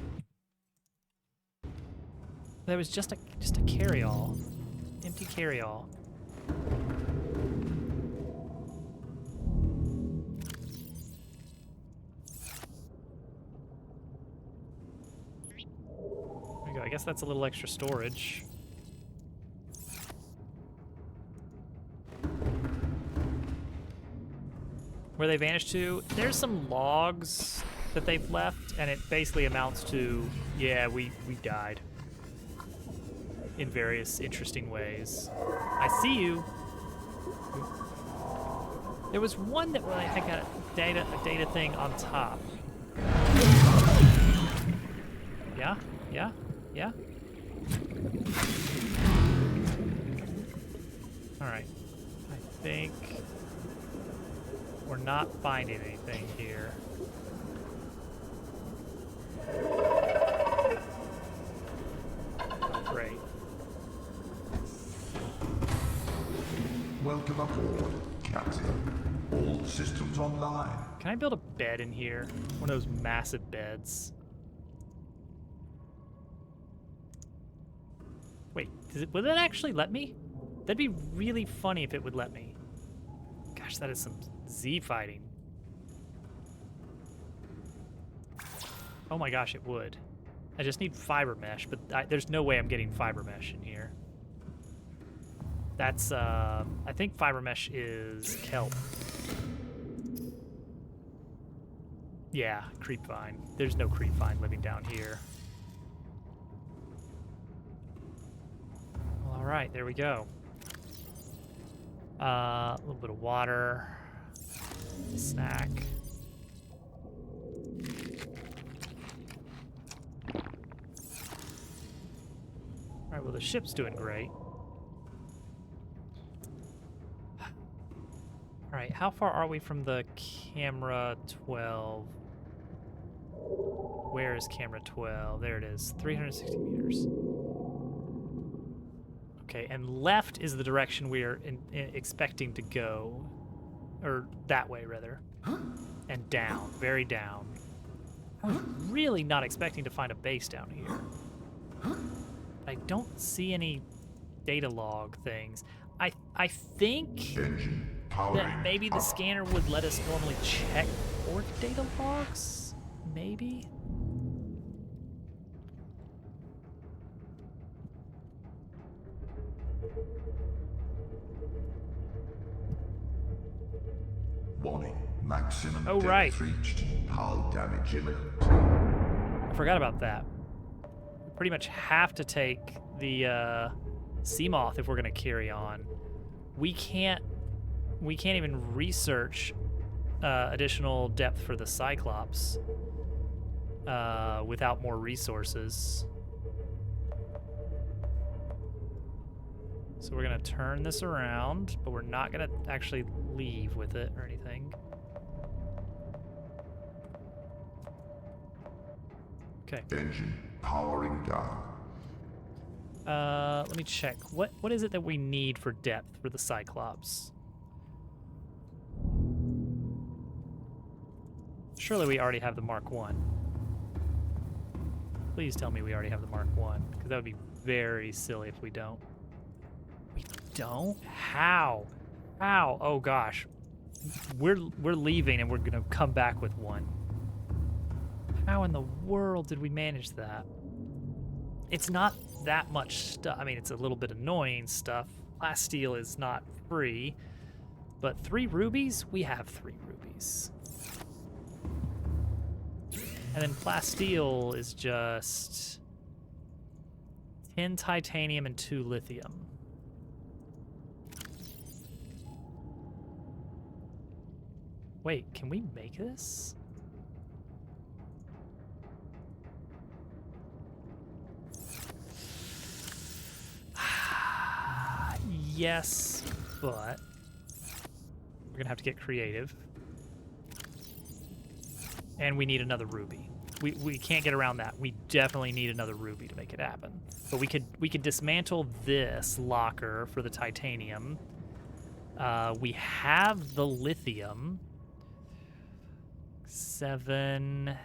There was just a carry-all. Empty carry-all. There we go. I guess that's a little extra storage. Where they vanished to, there's some logs that they've left, and it basically amounts to, yeah, we died. In various interesting ways. I see you. There was one that I got a data thing on top. Yeah, yeah, yeah. All right, I think we're not finding anything here. Oh, great. Welcome aboard, Captain. All systems online. Can I build a bed in here? One of those massive beds. Wait, would that actually let me? That'd be really funny if it would let me. Gosh, that is some Z fighting. Oh my gosh, it would. I just need fiber mesh, but there's no way I'm getting fiber mesh in here. That's, I think fiber mesh is kelp. Yeah, creep vine. There's no creep vine living down here. Well, all right, there we go. A little bit of water, snack. All right, well, the ship's doing great. All right, how far are we from the camera 12? Where is camera 12? There it is, 360 meters. Okay, and left is the direction we are expecting to go. Or that way, rather. And down, very down. I was really not expecting to find a base down here. I don't see any data log things. I think Engine powering that maybe the scanner would let us normally check for data logs? Maybe? Warning. Maximum Oh, depth right. reached. Hull damage imminent. I forgot about that. We pretty much have to take the Seamoth if we're gonna carry on. We can't even research additional depth for the Cyclops. without more resources. So we're gonna turn this around, but we're not gonna actually leave with it or anything. Okay. Engine powering down. Let me check. What is it that we need for depth for the Cyclops? Surely we already have the Mark 1. Please tell me we already have the Mark 1, because that would be very silly if we don't. We don't? How? How? Oh gosh. We're leaving and we're gonna come back with one. How in the world did we manage that? It's not that much stuff. I mean, it's a little bit annoying stuff. Plasteel is not free, but 3 rubies? We have 3 rubies. And then plasteel is just 10 titanium and 2 lithium. Wait, can we make this? Yes, but we're gonna have to get creative. And we need another ruby. We can't get around that. We definitely need another ruby to make it happen. But we could dismantle this locker for the titanium. We have the lithium. 7.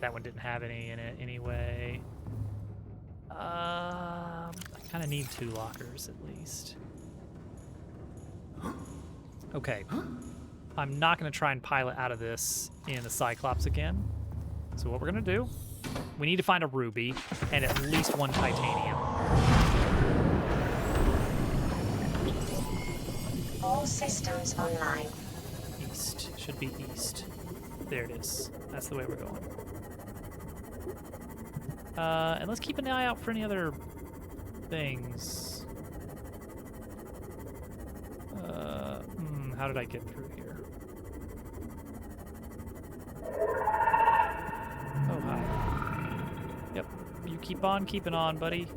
That one didn't have any in it anyway. I kind of need 2 lockers at least. Okay. I'm not going to try and pilot out of this in the Cyclops again. So what we're going to do, we need to find a ruby and at least 1 titanium. All systems online. East. Should be east. There it is. That's the way we're going. And let's keep an eye out for any other things. How did I get through here? Oh, hi. Yep, you keep on keeping on, buddy.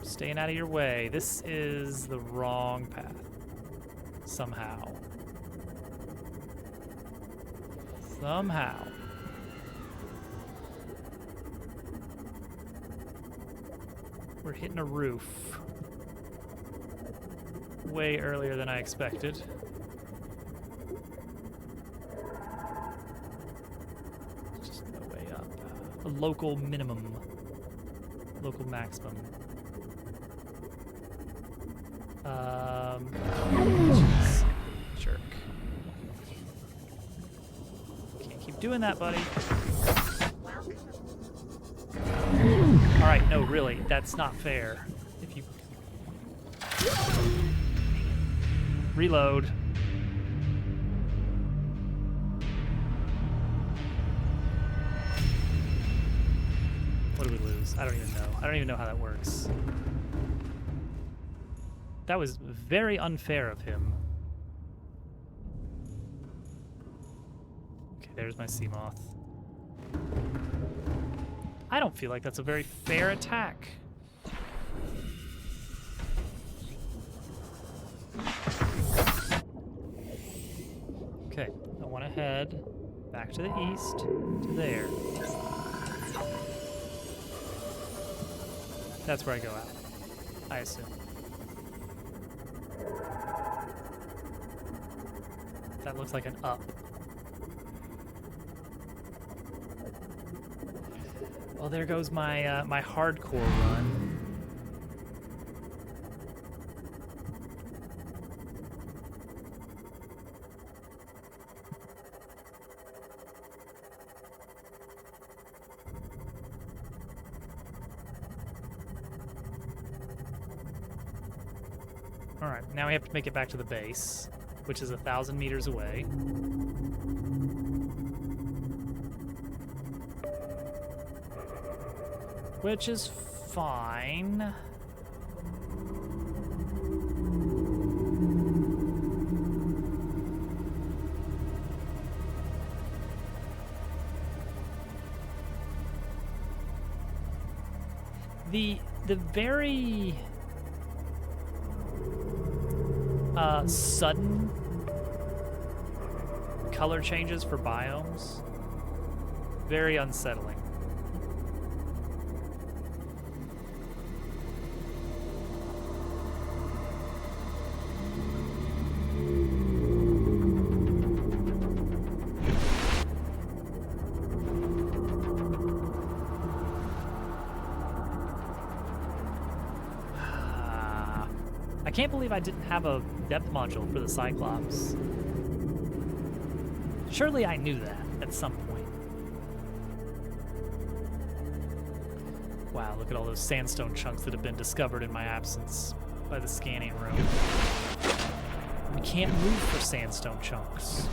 Staying out of your way. This is the wrong path. Somehow. Somehow. We're hitting a roof. Way earlier than I expected. Just no way up. A local minimum. Local maximum. Jeez. Jerk. Can't keep doing that, buddy. Alright, no, really, that's not fair. If you... Reload. What do we lose? I don't even know. I don't even know how that works. That was very unfair of him. Okay, there's my sea moth. I don't feel like that's a very fair attack. Okay, I want to head back to the east, to there. That's where I go out, I assume. That looks like an up. Well, there goes my my hardcore run. All right, now we have to make it back to the base, which is 1,000 meters away. Which is fine. The very sudden color changes for biomes, very unsettling. I can't believe I didn't have a depth module for the Cyclops. Surely I knew that at some point. Wow, look at all those sandstone chunks that have been discovered in my absence by the scanning room. We can't move for sandstone chunks.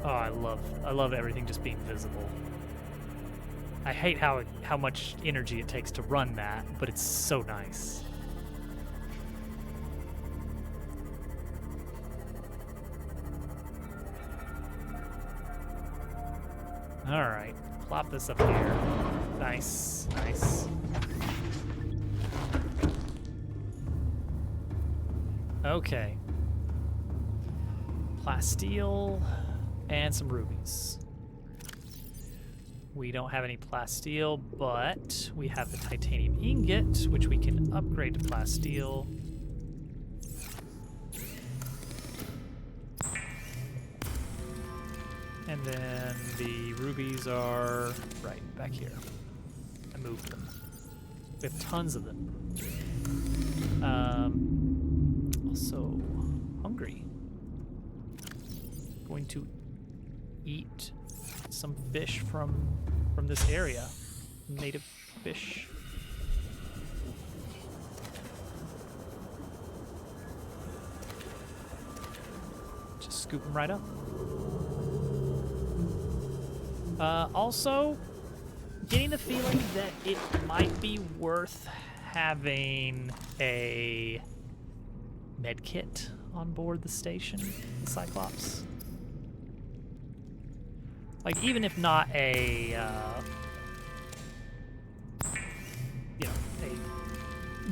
Oh, I love everything just being visible. I hate how much energy it takes to run that, but it's so nice. All right, plop this up here. Nice, nice. Okay. Plasteel. And some rubies. We don't have any plasteel, but we have the titanium ingot, which we can upgrade to plasteel. And then the rubies are right back here. I moved them. We have tons of them. Also, hungry. Going to eat some fish from this area. Native fish. Just scoop them right up. Also, getting the feeling that it might be worth having a med kit on board the station, the Cyclops. Like, even if not a, you know, a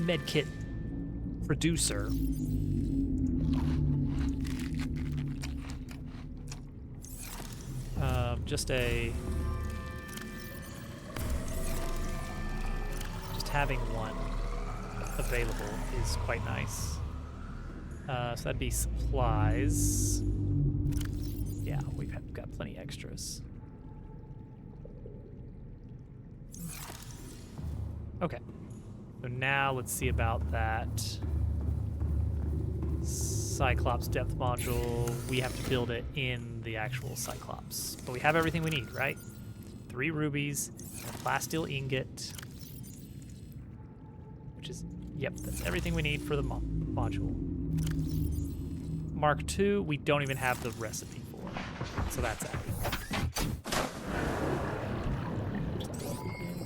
medkit producer, just having one available is quite nice. So that'd be supplies. Yeah, we've got plenty extras. Okay, so now let's see about that Cyclops depth module. We have to build it in the actual Cyclops, but we have everything we need, right? 3 rubies, a plasteel ingot, which is, yep, that's everything we need for the module. Mark II, we don't even have the recipe for, so that's out.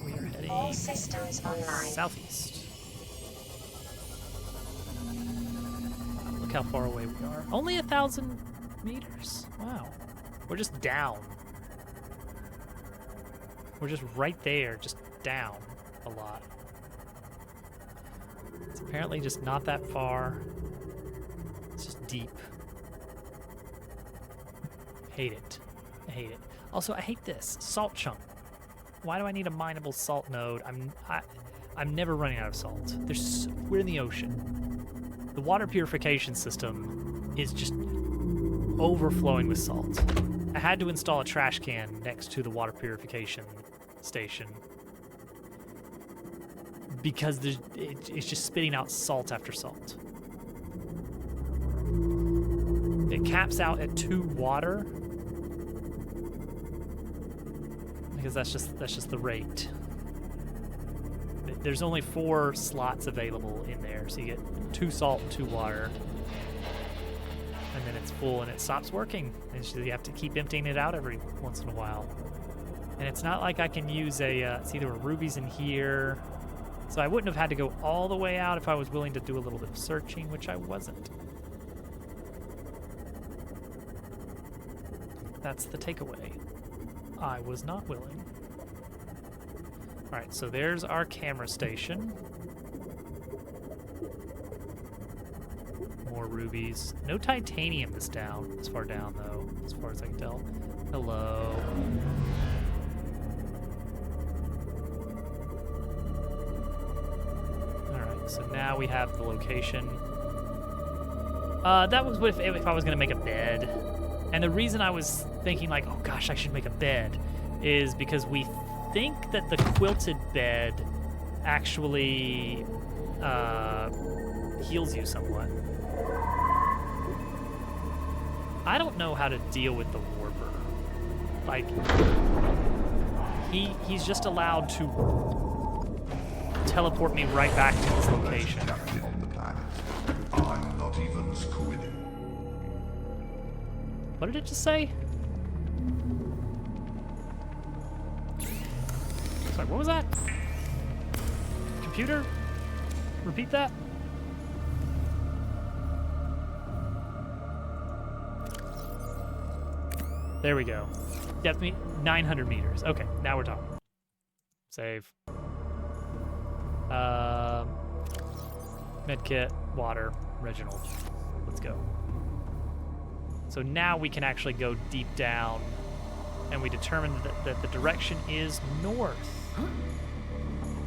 We are heading All systems online. southeast. Look how far away we are. Only 1,000 meters. Wow. We're just down. We're just right there, just down a lot. It's apparently just not that far. It's just deep. Hate it. I hate it. Also, I hate this. Salt chunk. Why do I need a mineable salt node? I'm never running out of salt. We're in the ocean. The water purification system is just overflowing with salt. I had to install a trash can next to the water purification station because it's just spitting out salt after salt. It caps out at 2 water because that's just the rate. There's only 4 slots available in there, so you get 2 salt and 2 water, and then it's full and it stops working. You have to keep emptying it out every once in a while. And it's not like I can use see, there were rubies in here, so I wouldn't have had to go all the way out if I was willing to do a little bit of searching, which I wasn't. That's the takeaway. I was not willing. Alright, so there's our camera station. More rubies. No titanium this far down though, as far as I can tell. Hello. Alright, so now we have the location. That was if I was gonna make a bed. And the reason I was thinking like, oh gosh, I should make a bed, is because we think that the quilted bed actually heals you somewhat. I don't know how to deal with the warper. Like, he's just allowed to teleport me right back to this location. Captain on the planet. I'm not even squid. What did it just say? Sorry, what was that? Computer? Repeat that? There we go. Depth 900 meters. Okay, now we're talking. Save. Medkit, water, Reginald. Let's go. So now we can actually go deep down, and we determined that the direction is north.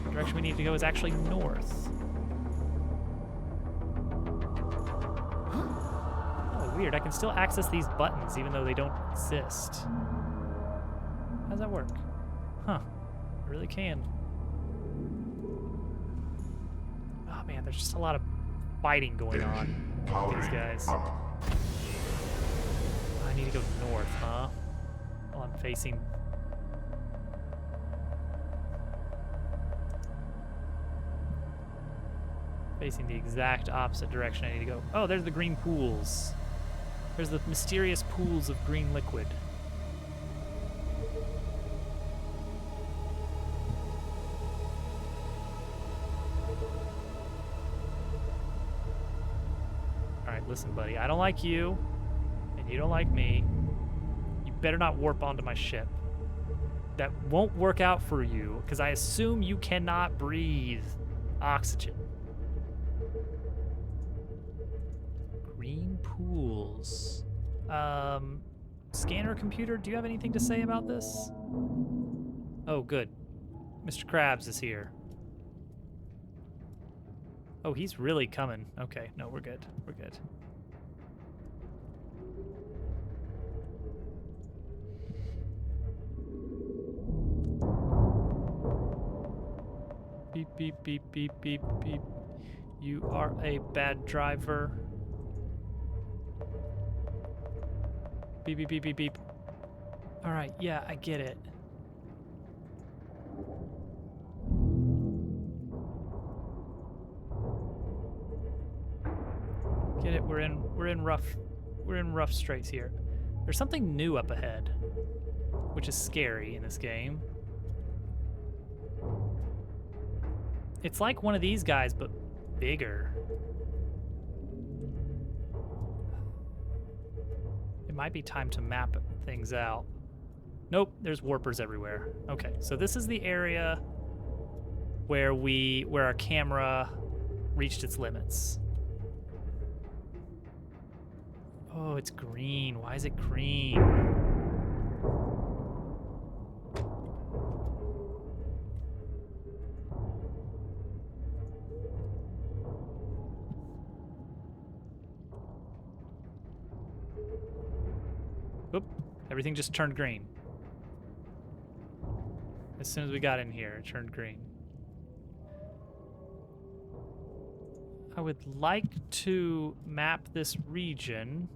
The direction we need to go is actually north. Oh, weird. I can still access these buttons even though they don't exist. How does that work? Huh. I really can. Oh man, there's just a lot of fighting going on with these guys. I need to go north, huh? While I'm facing... facing the exact opposite direction I need to go. Oh, there's the green pools. There's the mysterious pools of green liquid. Alright, listen, buddy. I don't like you. You don't like me. You better not warp onto my ship. That won't work out for you, because I assume you cannot breathe oxygen. Green pools. Scanner computer, do you have anything to say about this? Oh, good. Mr. Krabs is here. Oh, he's really coming. Okay, no, we're good. We're good. Beep, beep, beep, beep, beep, beep. You are a bad driver. Beep, beep, beep, beep, beep. Alright, yeah, I get it. Get it, we're in rough straits here. There's something new up ahead, which is scary in this game. It's like one of these guys, but bigger. It might be time to map things out. Nope, there's warpers everywhere. Okay, so this is the area where our camera reached its limits. Oh, it's green. Why is it green? Oop, everything just turned green. As soon as we got in here, it turned green. I would like to map this region.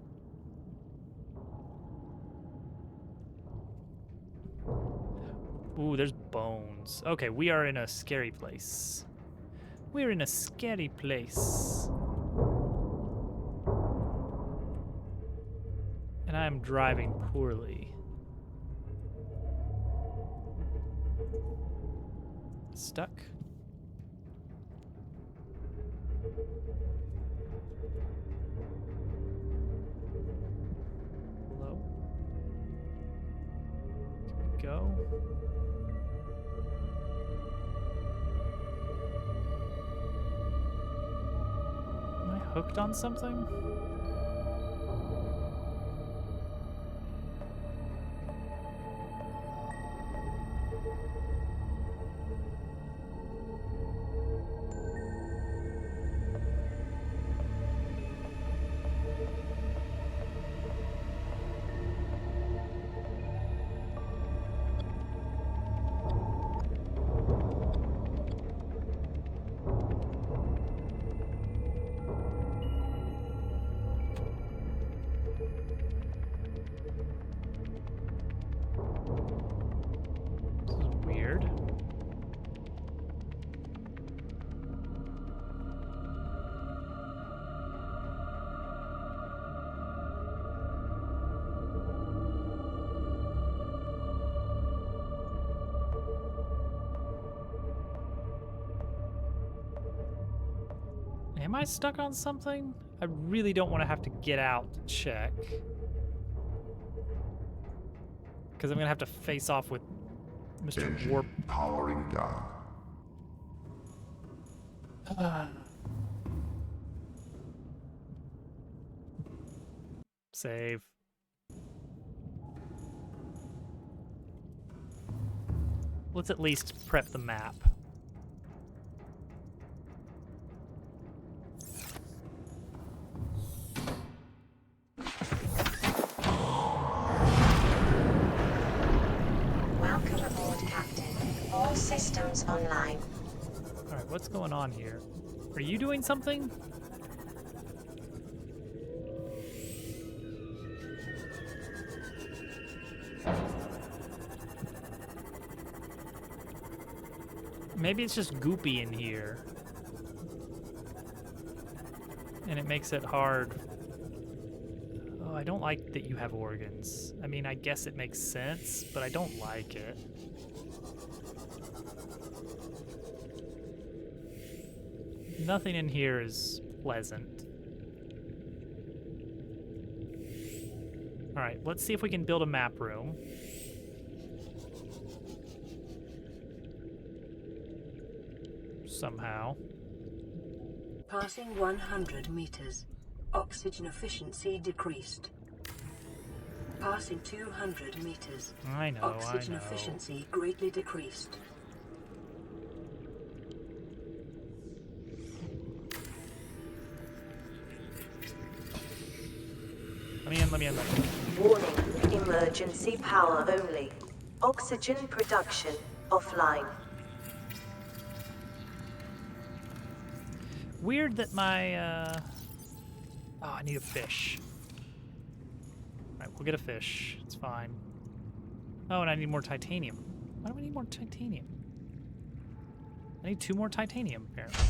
Ooh, there's bones. Okay, we are in a scary place. We're in a scary place. And I'm driving poorly. Stuck? Hello? go. Am I hooked on something? This is weird. Am I stuck on something? I really don't want to have to get out to check. Because I'm going to have to face off with Mr. Engine Warp. powering down. Save. Let's at least prep the map. Welcome aboard, Captain. All systems online. Alright, what's going on here? Are you doing something? Maybe it's just goopy in here. And it makes it hard. Oh, I don't like that you have organs. I mean, I guess it makes sense, but I don't like it. Nothing in here is pleasant. Alright, let's see if we can build a map room. Somehow. Passing 100 meters. Oxygen efficiency decreased. Passing 200 meters. I know, Oxygen I know. efficiency greatly decreased. Let me in. Warning, emergency power only. Oxygen production offline. Weird that my, Oh, I need a fish. Alright, we'll get a fish. It's fine. Oh, and I need more titanium. Why do I need more titanium? I need 2 more titanium, apparently.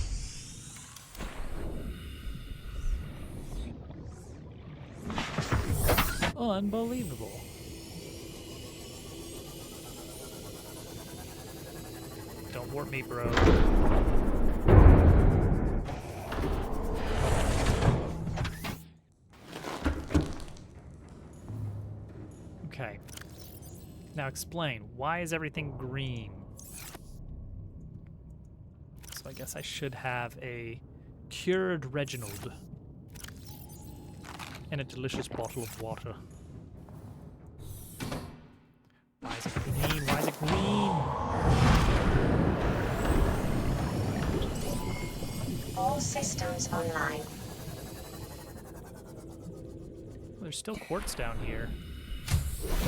Unbelievable. Don't warp me, bro. Okay. Now explain, why is everything green? So I guess I should have a cured Reginald and a delicious bottle of water. Why is it green? Why is it green? All systems online. There's still quartz down here.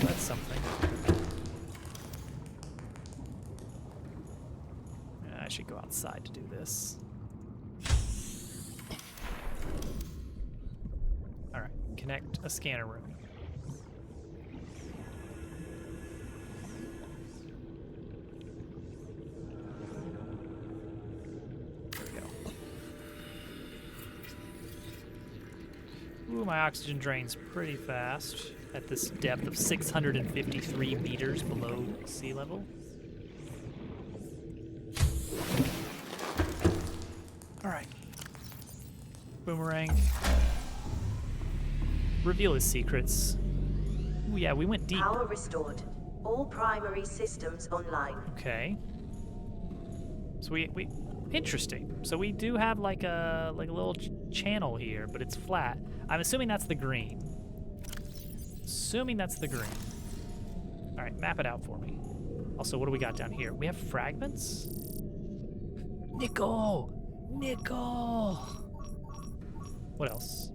That's something. I should go outside to do this. Alright, connect a scanner room. There we go. Ooh, my oxygen drains pretty fast at this depth of 653 meters below sea level. Alright. Boomerang. Reveal his secrets. Ooh, yeah, we went deep. Power restored. All primary systems online. Okay. So we interesting. So we do have like a little channel here, but it's flat. I'm assuming that's the green. Assuming that's the green. All right, map it out for me. Also, what do we got down here? We have fragments? Nickel! Nickel! What else?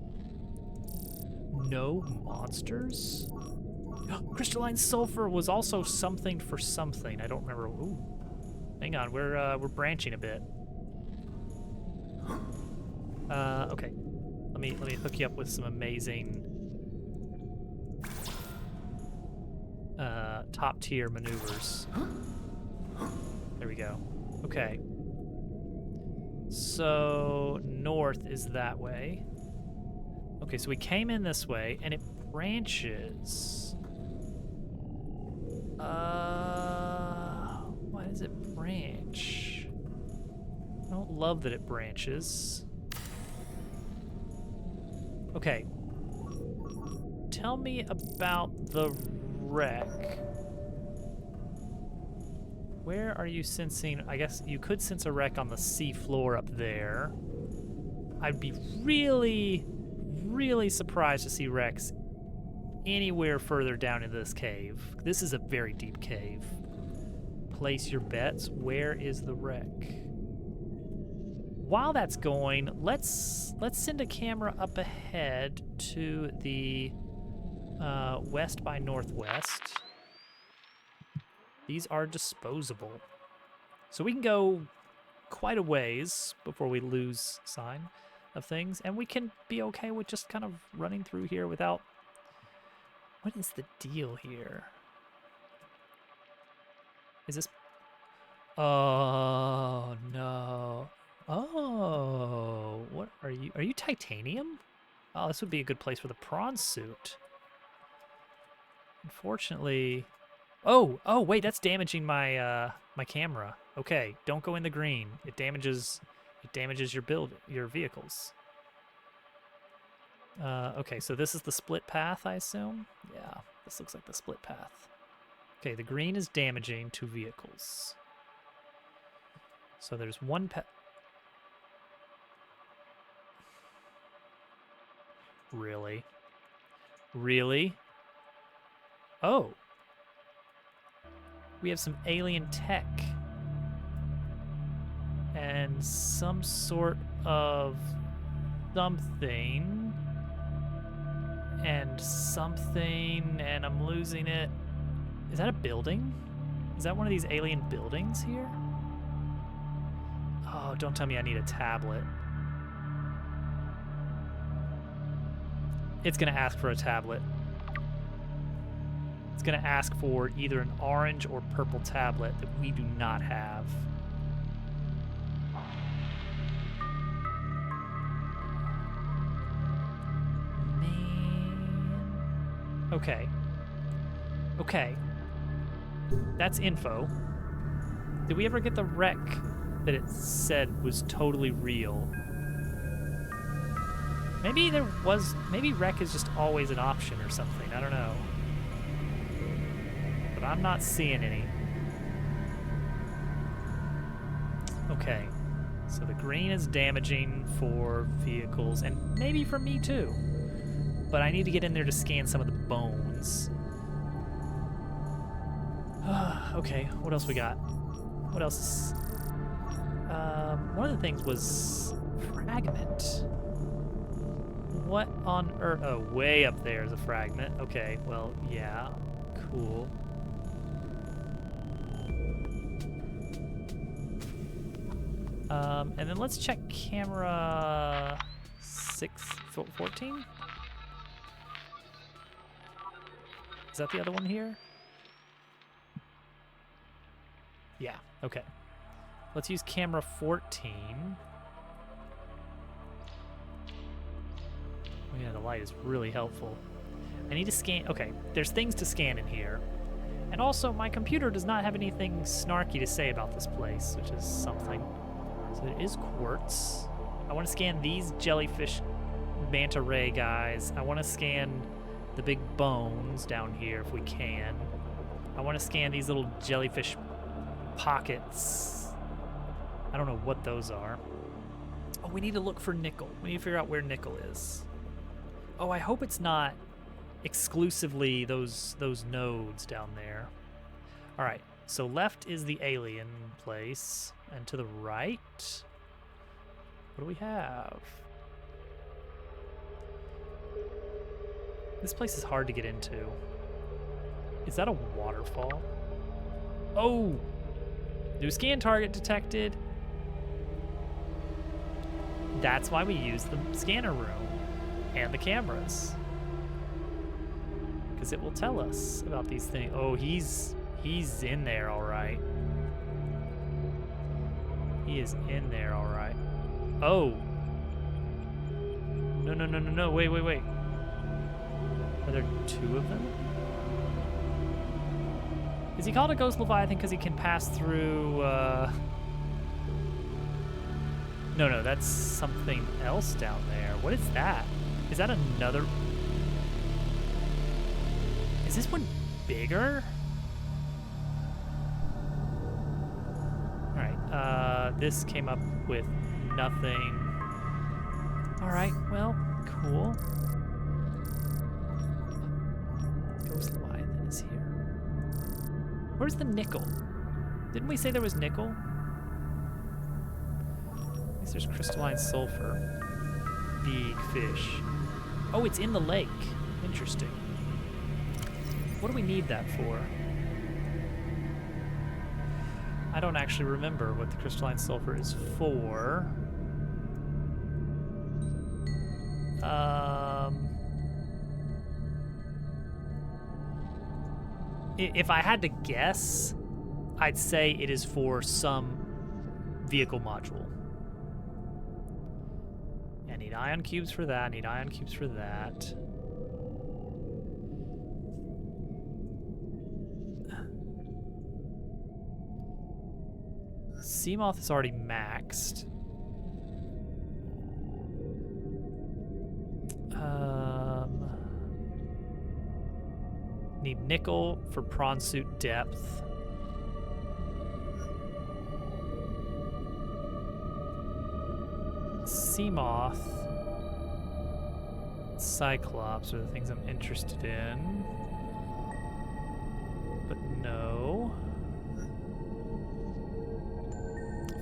No monsters? Crystalline sulfur was also something for something. I don't remember. Ooh. Hang on, we're branching a bit. Okay. Let me hook you up with some amazing top tier maneuvers. There we go. Okay. So north is that way. Okay, so we came in this way and it branches. Why does it branch? I don't love that it branches. Okay. Tell me about the wreck. Where are you sensing? I guess you could sense a wreck on the sea floor up there. I'd be really, really surprised to see wrecks anywhere further down into this cave. This is a very deep cave. Place your bets. Where is the wreck? While that's going, let's send a camera up ahead to the west by northwest. These are disposable. So we can go quite a ways before we lose sign of things, and we can be okay with just kind of running through here without... What is the deal here? Is this... Oh, no. Oh, what are you? Are you titanium? Oh, this would be a good place for the prawn suit. Unfortunately... Oh, wait, that's damaging my my camera. Okay, don't go in the green. It damages your vehicles. Okay, so this is the split path, I assume? Yeah, this looks like the split path. Okay, the green is damaging to vehicles. So there's one Really? Really? Oh. We have some alien tech. And some sort of something. And something, and I'm losing it. Is that a building? Is that one of these alien buildings here? Oh, don't tell me I need a tablet. It's gonna ask for a tablet. It's gonna ask for either an orange or purple tablet that we do not have. Man. Okay. Okay. That's info. Did we ever get the wreck that it said was totally real? Maybe maybe wreck is just always an option or something, I don't know. But I'm not seeing any. Okay, so the green is damaging for vehicles, and maybe for me too. But I need to get in there to scan some of the bones. Okay, what else we got? What else is... one of the things was fragment. What on earth? Oh, way up there is a fragment. Okay, well, yeah, cool. And then let's check camera 14? Is that the other one here? Yeah, okay. Let's use camera 14. Oh yeah, the light is really helpful. I need to scan. Okay, there's things to scan in here. And also, my computer does not have anything snarky to say about this place, which is something. So it is quartz. I want to scan these jellyfish manta ray guys. I want to scan the big bones down here if we can. I want to scan these little jellyfish pockets. I don't know what those are. Oh, we need to look for nickel. We need to figure out where nickel is. Oh, I hope it's not exclusively those nodes down there. All right, so left is the alien place, and to the right, what do we have? This place is hard to get into. Is that a waterfall? Oh! New scan target detected. That's why we use the scanner room and the cameras. Because it will tell us about these things. Oh, he's in there all right. He is in there all right. Oh! No, wait. Are there two of them? Is he called a ghost leviathan because he can pass through, No, that's something else down there. What is that? Is that another... Is this one bigger? Alright, this came up with nothing. Alright, well, cool. Ghost leviathan is here. Where's the nickel? Didn't we say there was nickel? At least there's crystalline sulfur. Big fish. Oh, it's in the lake. Interesting. What do we need that for? I don't actually remember what the crystalline sulfur is for. If I had to guess, I'd say it is for some vehicle module. I need ion cubes for that, need ion cubes for that. Seamoth is already maxed. Need nickel for prawn suit depth. Seamoth, Cyclops are the things I'm interested in. But no.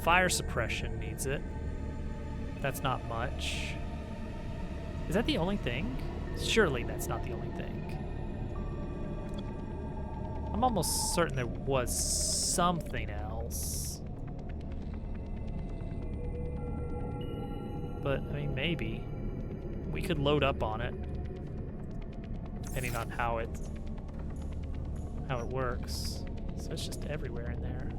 Fire suppression needs it. That's not much. Is that the only thing? Surely that's not the only thing. I'm almost certain there was something else. But, I mean, maybe. We could load up on it. Depending on how it works. So it's just everywhere in there.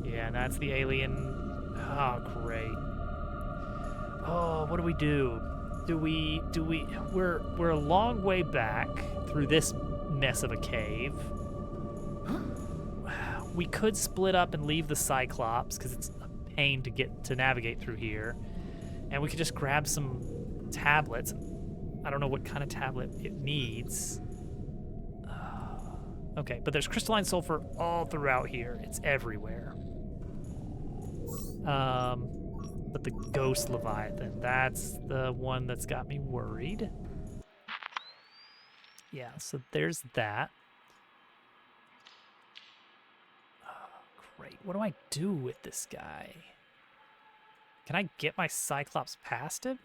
Yeah, and that's the alien. Oh, great. Oh, what do we do? We're a long way back through this mess of a cave. We could split up and leave the Cyclops because it's a pain to navigate through here. And we could just grab some tablets. I don't know what kind of tablet it needs. Okay, but there's crystalline sulfur all throughout here. It's everywhere. But the ghost leviathan, that's the one that's got me worried. Yeah, so there's that. Oh, great. What do I do with this guy? Can I get my Cyclops past him?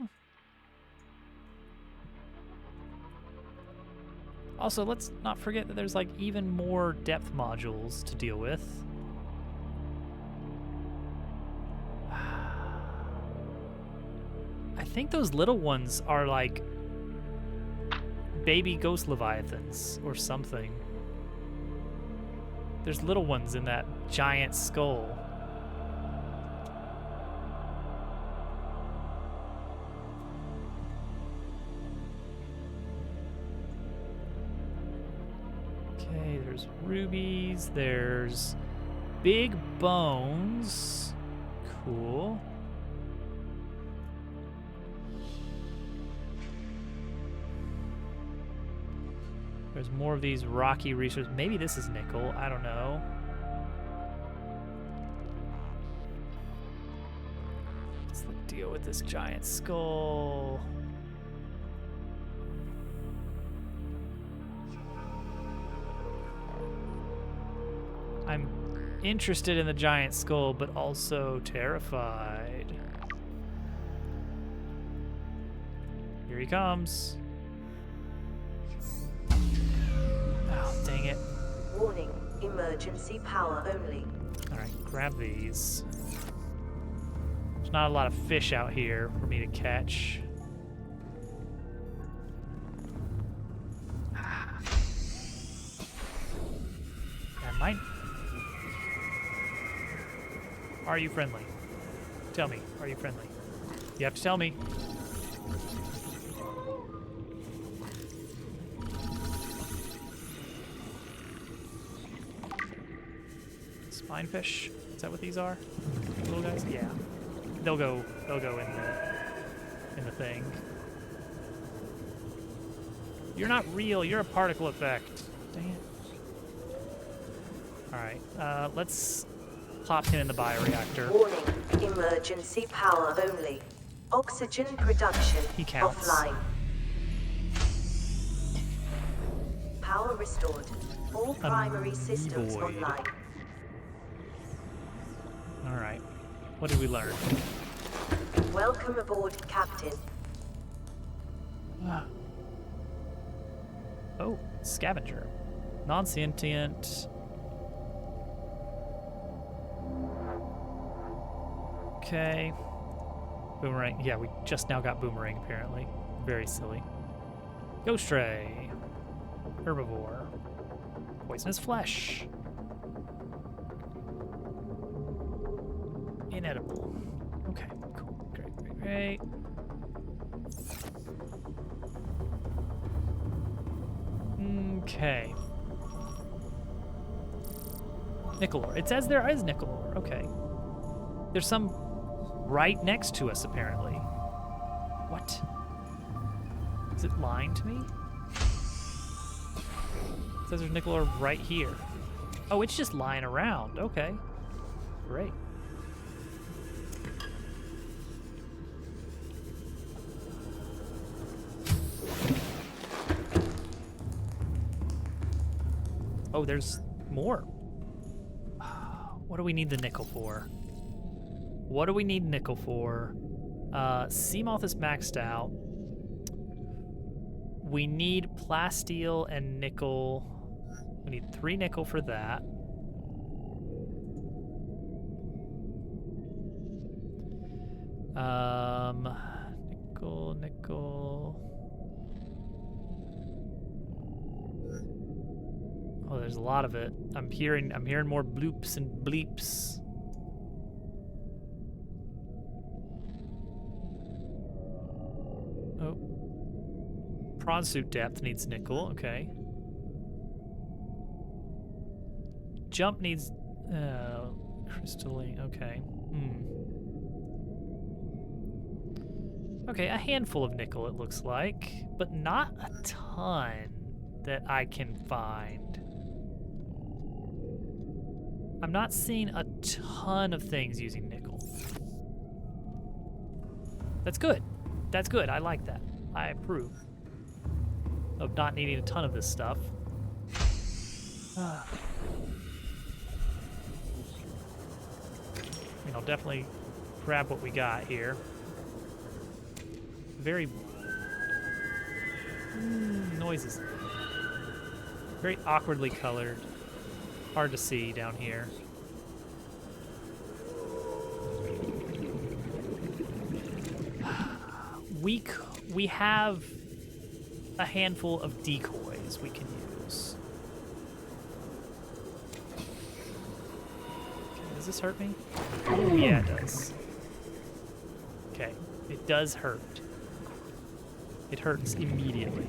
Also, let's not forget that there's like even more depth modules to deal with. I think those little ones are like baby ghost leviathans or something. There's little ones in that giant skull. Okay, there's rubies, there's big bones. Cool. There's more of these rocky resources. Maybe this is nickel. I don't know. What's the deal with this giant skull? I'm interested in the giant skull, but also terrified. Here he comes. Oh, dang it. Warning, emergency power only. Alright, grab these. There's not a lot of fish out here for me to catch. I might. Are you friendly? Tell me, are you friendly? You have to tell me. Spinefish? Is that what these are? Little guys? Yeah. They'll go in the thing. You're not real, you're a particle effect. Dang it. Alright, let's pop him in the bioreactor. Warning, emergency power only. Oxygen production He counts. offline. Power restored. All primary systems Amoeboid. online. Alright. What did we learn? Welcome aboard, Captain. Oh, scavenger. Non-sentient. Okay. Boomerang. Yeah, we just now got boomerang, apparently. Very silly. Ghost ray. Herbivore. Poisonous flesh. Inedible. Okay, cool. Great. Okay. Nickel ore. It says there is nickel ore. Okay. There's some right next to us, apparently. What? Is it lying to me? It says there's nickel ore right here. Oh, it's just lying around. Okay. Great. Oh, there's more. What do we need the nickel for? What do we need nickel for? Seamoth is maxed out. We need plasteel and nickel. We need 3 nickel for that. Nickel. Oh, there's a lot of it. I'm hearing more bloops and bleeps. Oh. Prawn suit depth needs nickel, okay. Jump needs crystalline, okay. Okay, a handful of nickel it looks like, but not a ton that I can find. I'm not seeing a ton of things using nickel. That's good. That's good. I like that. I approve of not needing a ton of this stuff. I mean, I'll definitely grab what we got here. Very noises. Very awkwardly colored. Hard to see down here. We have a handful of decoys we can use. Okay, does this hurt me? Oh, yeah, it does. Okay, it does hurt. It hurts immediately.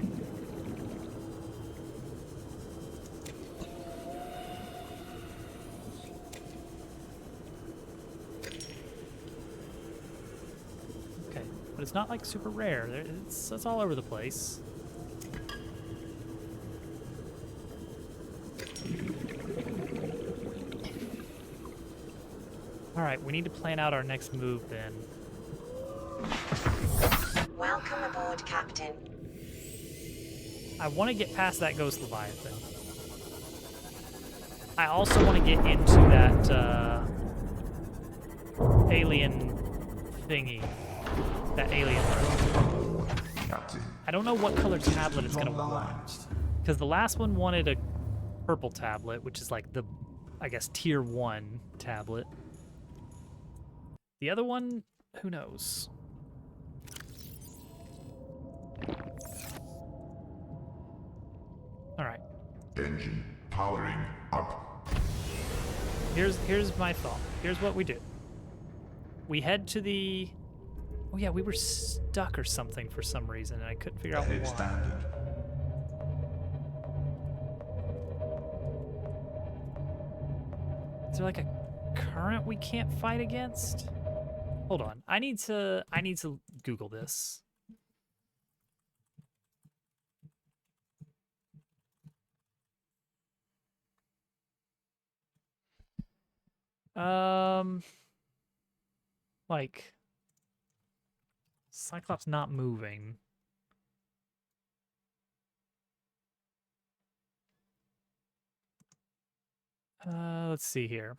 Okay, but it's not like super rare. It's all over the place. All right, we need to plan out our next move then. Welcome aboard, Captain. I want to get past that ghost Leviathan. I also want to get into that alien thingy. That alien room. Captain. I don't know what color tablet it's going to Online. want. Because the last one wanted a purple tablet, which is like the, I guess, tier 1 tablet. The other one, who knows? All right. Engine powering up. Here's my thought. Here's what we do. We head to the... Oh yeah, we were stuck or something for some reason, and I couldn't figure out Ahead why. standard. Is there like a current we can't fight against? Hold on. I need to Google this. Like Cyclops not moving. Let's see here.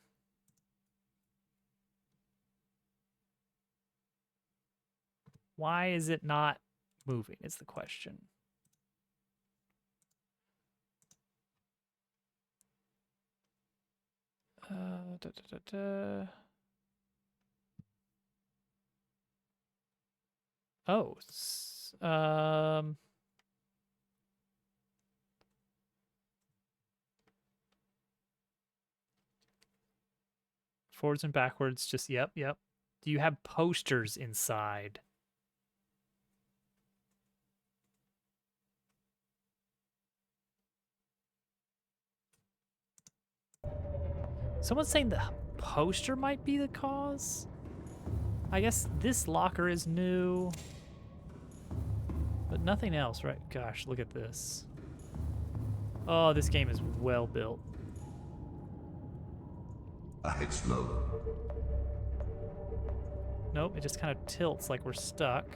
Why is it not moving is the question. Da, da, da, da. Oh, forwards and backwards, just yep. Do you have posters inside? Someone's saying the poster might be the cause? I guess this locker is new, but nothing else, right? Gosh, look at this. Oh, this game is well built. Ahead slow. Nope, it just kind of tilts like we're stuck.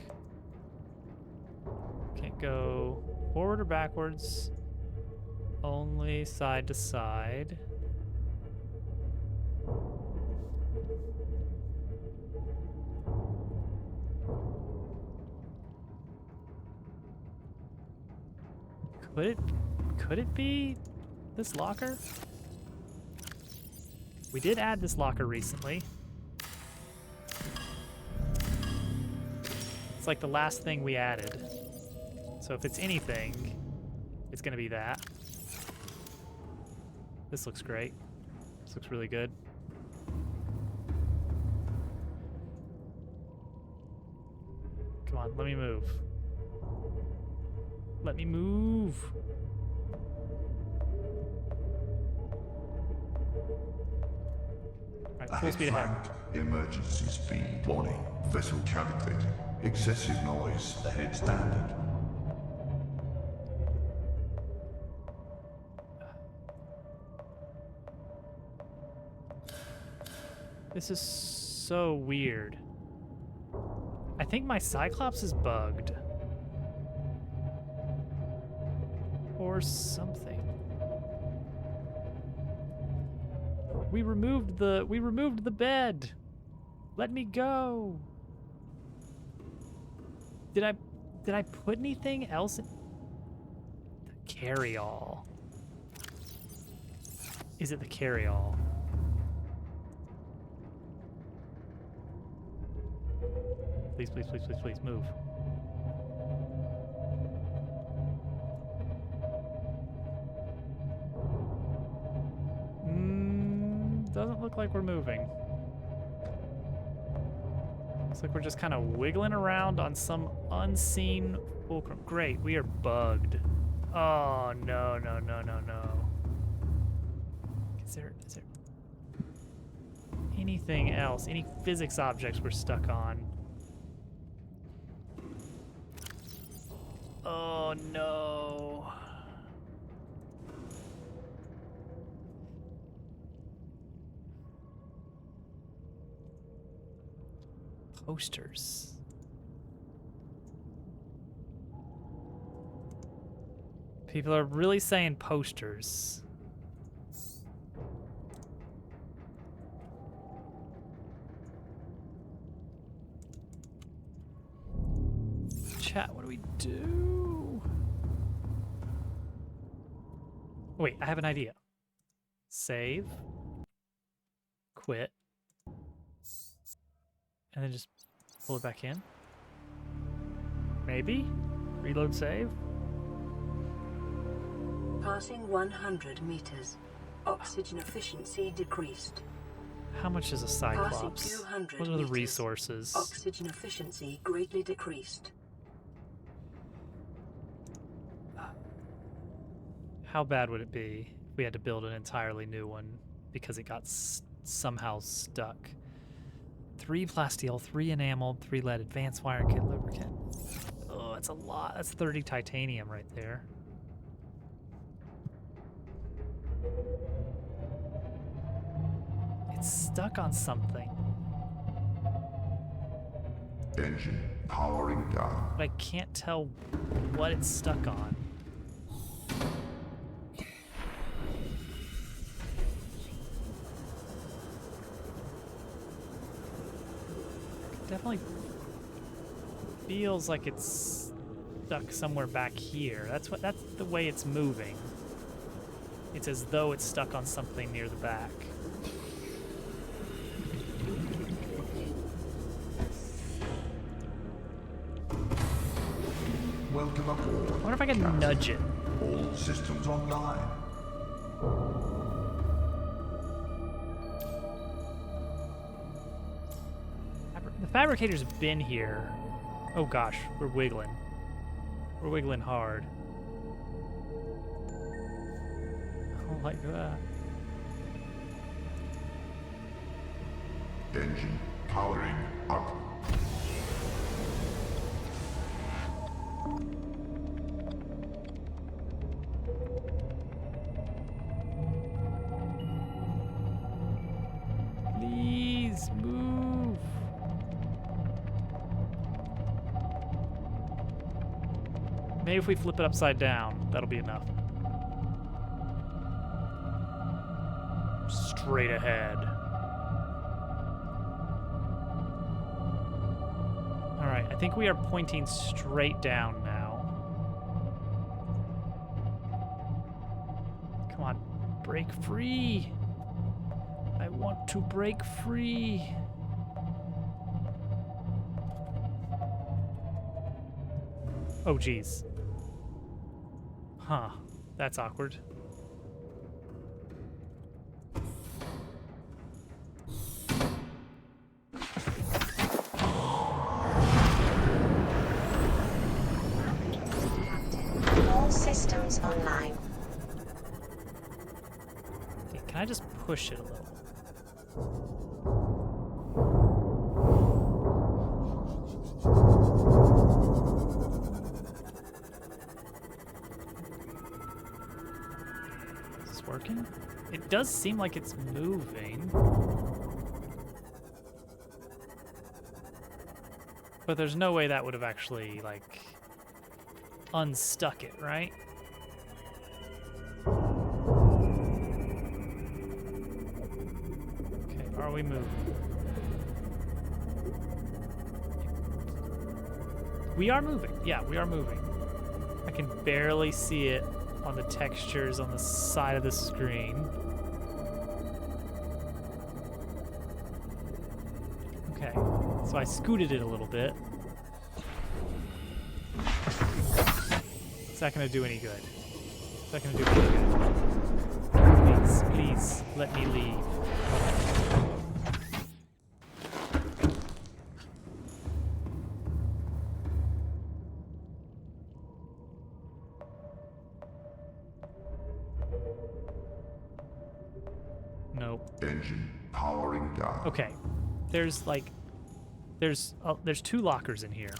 Can't go forward or backwards. Only side to side. Could it be this locker? We did add this locker recently. It's like the last thing we added. So if it's anything, it's gonna be that. This looks great. This looks really good. Come on, let me move. Let me move. All right, full Ahead speed ahead. flanked. Emergency speed. Warning. Vessel calculated. Excessive noise. Ahead standard. This is so weird. I think my Cyclops is bugged. Or something. We removed the bed. Let me go. Did I put anything else in the carry-all? Is it the carry-all? Please, please, please, please, please move. Doesn't look like we're moving. Looks like we're just kind of wiggling around on some unseen fulcrum. Great, we are bugged. Oh, no, no, no, no, no. Is there anything else? Any physics objects we're stuck on? Oh, no. Posters. People are really saying posters. Chat, what do we do? Wait, I have an idea. Save. Quit. And then just pull it back in. Maybe? Reload save? Passing 100 meters. Oxygen efficiency decreased. How much is a Passing Cyclops? 200 What are the meters. resources? Oxygen efficiency greatly decreased. How bad would it be if we had to build an entirely new one because it got somehow stuck? 3 plasteel, 3 enameled, 3 lead, advanced wire kit, lubricant. Oh, that's a lot. That's 30 titanium right there. It's stuck on something, Engine powering down. but I can't tell what it's stuck on. Definitely feels like it's stuck somewhere back here. That's the way it's moving. It's as though it's stuck on something near the back. Welcome aboard. I wonder if I can Captain. nudge it. All systems online. The fabricator's been here. Oh gosh, we're wiggling. We're wiggling hard. I don't like that. Engine powering up. Please move. Maybe if we flip it upside down, that'll be enough. Straight ahead. Alright, I think we are pointing straight down now. Come on, break free. I want to break free. Oh, geez. Huh. That's awkward. Captain, all systems online. Okay, can I just push it a little? Is this working? It does seem like it's moving. But there's no way that would have actually, like, unstuck it, right? Okay, are we moving? We are moving. Yeah, we are moving. I can barely see it on the textures on the side of the screen. Okay, so I scooted it a little bit. Is that gonna do any good? Is that gonna do any good? Please, please, let me leave. Nope. Engine powering down. Okay, there's like, there's 2 lockers in here.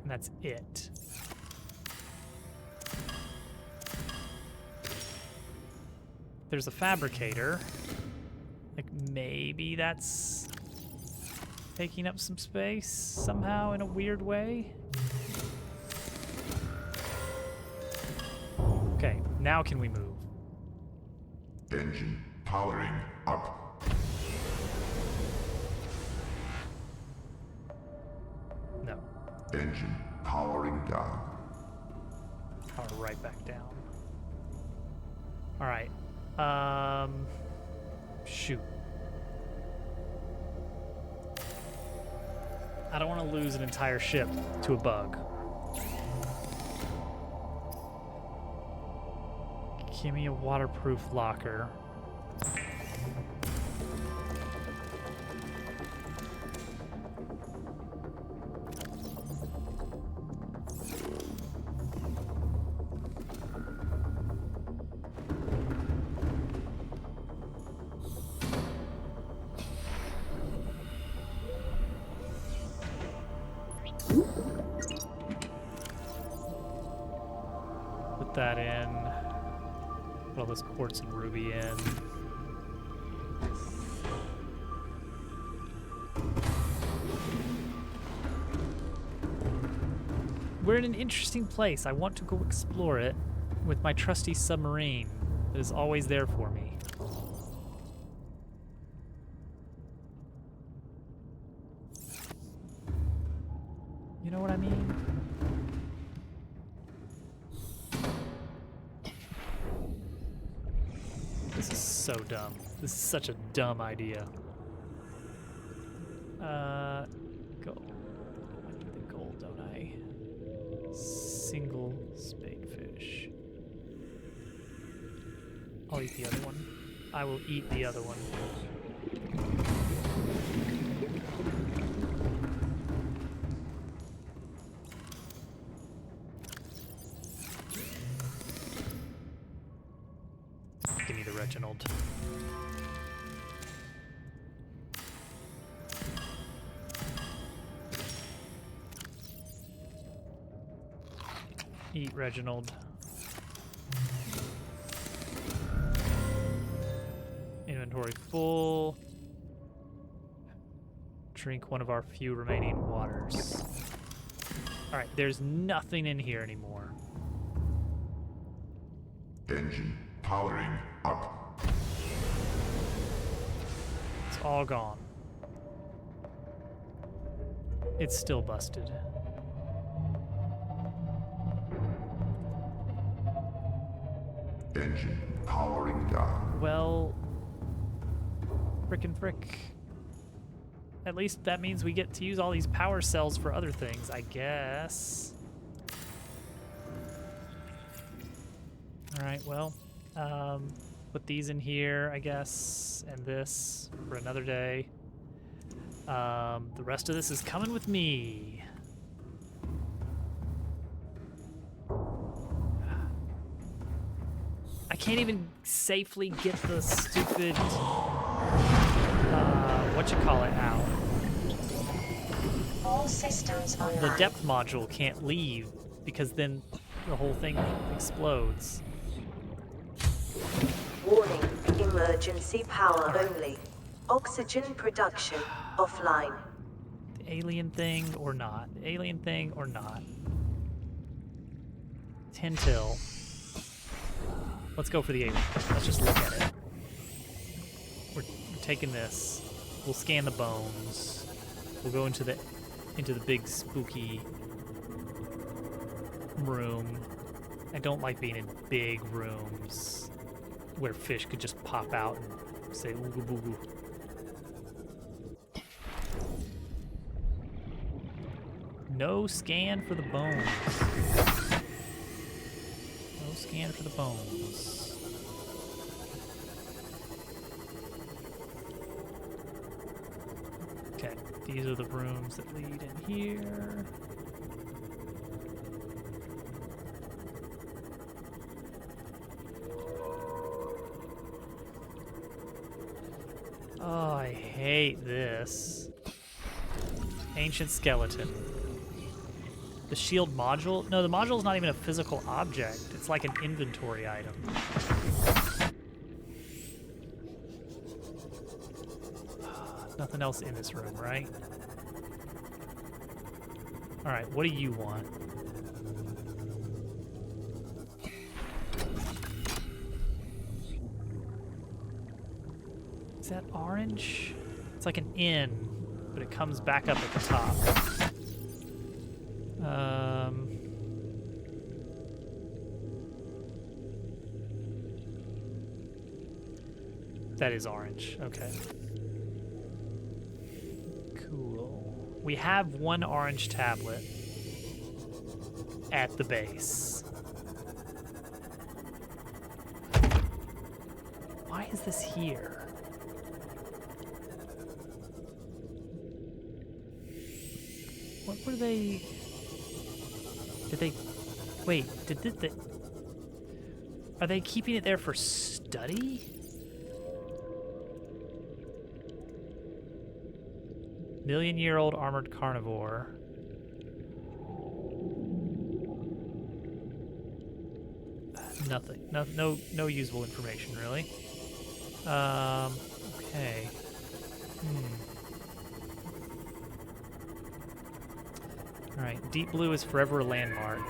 And that's it. there's a fabricator. Like, maybe that's taking up some space somehow in a weird way. Okay, now can we move? Engine powering up. No. Engine powering down. Power right back down. All right. Shoot. I don't want to lose an entire ship to a bug. Give me a waterproof locker. Put that in. Put all this quartz and ruby in. We're in an interesting place. I want to go explore it with my trusty submarine that is always there for me. You know what I mean? This is so dumb. This is such a dumb idea. Gold. I need the gold, don't I? Single spadefish. I'll eat the other one. I will eat the other one. Give me the Reginald. Eat Reginald. Inventory full. Drink one of our few remaining waters. Alright, there's nothing in here anymore. Engine powering up. It's all gone. It's still busted. Engine powering down. Well, frickin' frick. At least that means we get to use all these power cells for other things, I guess. Alright, well, put these in here, I guess, and this for another day. The rest of this is coming with me. I can't even safely get the stupid, whatchamacallit out. All systems online. The depth module can't leave because then the whole thing explodes. Warning, emergency power only. Oxygen production offline. The alien thing or not. The alien thing or not. 10 till. Let's go for the alien. Let's just look at it. We're taking this. We'll scan the bones. We'll go into the big spooky room. I don't like being in big rooms where fish could just pop out and say ooga booga. No scan for the bones. No scan for the bones. Okay, these are the rooms that lead in here. Oh, I hate this. Ancient skeleton. The shield module? No, the module is not even a physical object. It's like an inventory item. Nothing else in this room, right? Alright, what do you want? Is that orange? It's like an inn, but it comes back up at the top. That is orange. Okay. Cool. We have one orange tablet at the base. Why is this here? What were they? Did they? Wait, did they? Are they keeping it there for study? Million-year-old armored carnivore. Nothing. No usable information, really. Okay. Alright, deep blue is forever a landmark.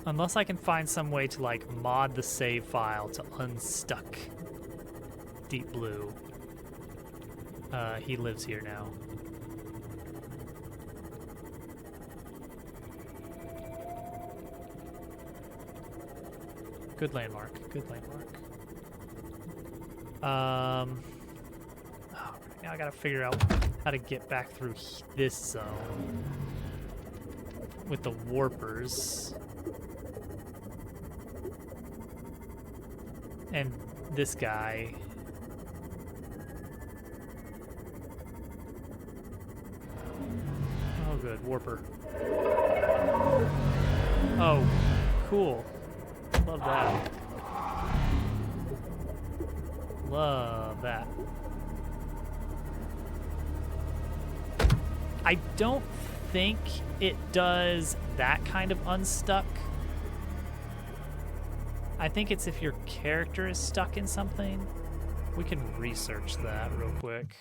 Unless I can find some way to, like, mod the save file to unstuck Deep Blue. He lives here now. Good landmark. Good landmark. Oh, now I gotta figure out how to get back through this zone with the warpers. And this guy. Oh, good. Warper. Oh, cool. Love that. Love that. I don't think it does that kind of unstuck. I think it's if your character is stuck in something. We can research that real quick.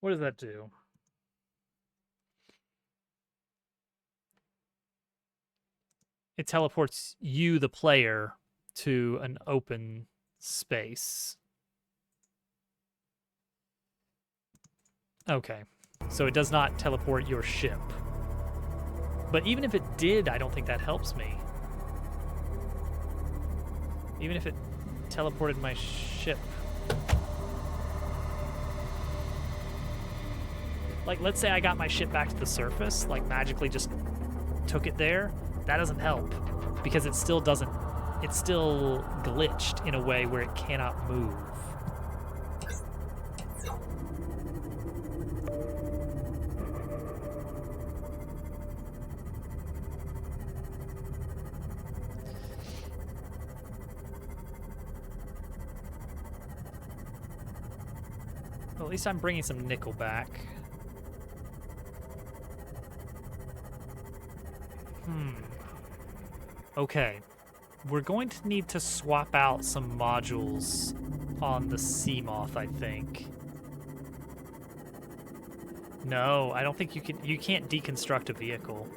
What does that do? It teleports you, the player, to an open space. Okay, so it does not teleport your ship. But even if it did, I don't think that helps me. Even if it teleported my ship. Like, let's say I got my ship back to the surface, like magically just took it there. That doesn't help because it still doesn't, it's still glitched in a way where it cannot move. Well, at least I'm bringing some nickel back. Okay, we're going to need to swap out some modules on the Seamoth, I think. No, I don't think you can't deconstruct a vehicle.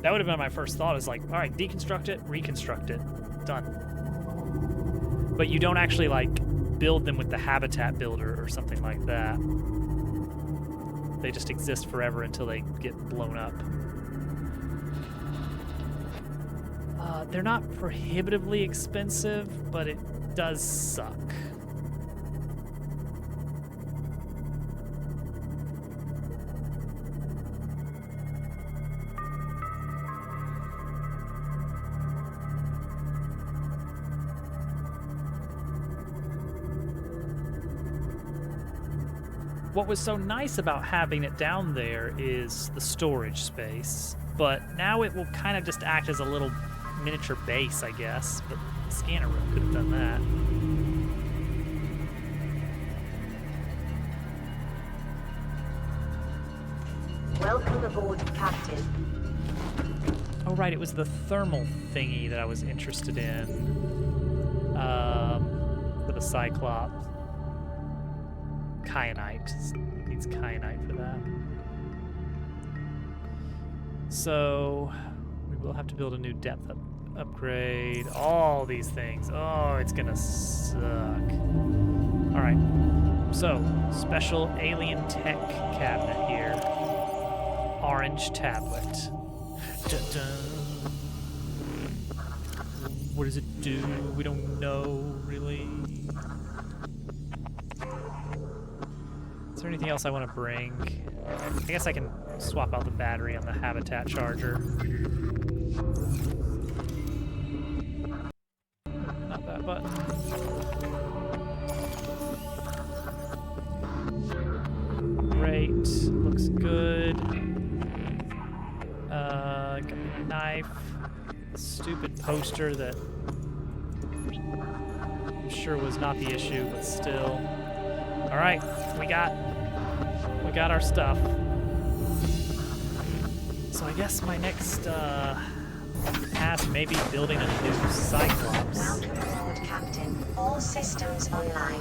That would have been my first thought, is like, all right, deconstruct it, reconstruct it, done. But you don't actually, like, build them with the habitat builder or something like that. They just exist forever until they get blown up. They're not prohibitively expensive, but it does suck. What was so nice about having it down there is the storage space. But now it will kind of just act as a little miniature base, I guess. But the scanner room could have done that. Welcome aboard, Captain. Oh, right, it was the thermal thingy that I was interested in. For the Cyclops. Kyanite. Needs kyanite for that. So, we will have to build a new depth upgrade. All these things. Oh, it's gonna suck. Alright. So, special alien tech cabinet here. Orange tablet. Dun-dun. What does it do? We don't know, really. Is there anything else I want to bring? I guess I can swap out the battery on the Habitat charger. Not that button. Great. Looks good. Got a knife. Stupid poster that I'm sure was not the issue, but still. Alright, we got our stuff. So I guess my next task may be building a new Cyclops. Welcome aboard, Captain. All systems online.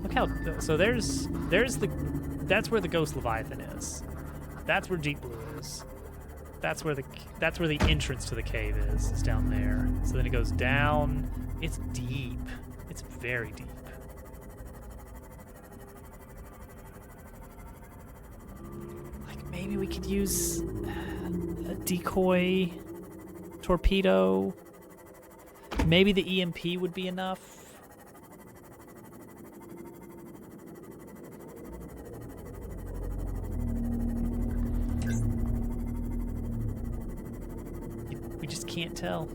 Look how so that's where the Ghost Leviathan is. That's where Deep Blue is. That's where the entrance to the cave is. It's down there. So then it goes down. It's deep. It's very deep. Like maybe we could use a decoy torpedo. Maybe the EMP would be enough. We just can't tell.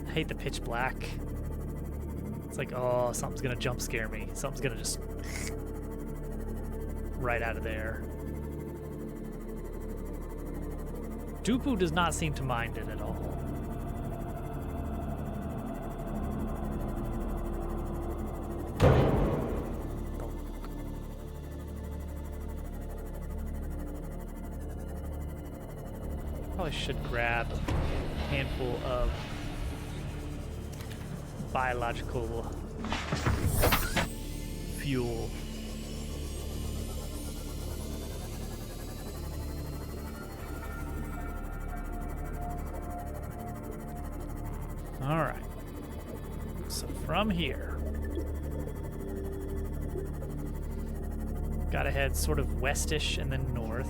I hate the pitch black. It's like, oh, something's gonna jump scare me. Something's gonna just right out of there. Dupu does not seem to mind it at all. Probably should grab a handful of biological fuel. All right. So from here, gotta head sort of westish and then north.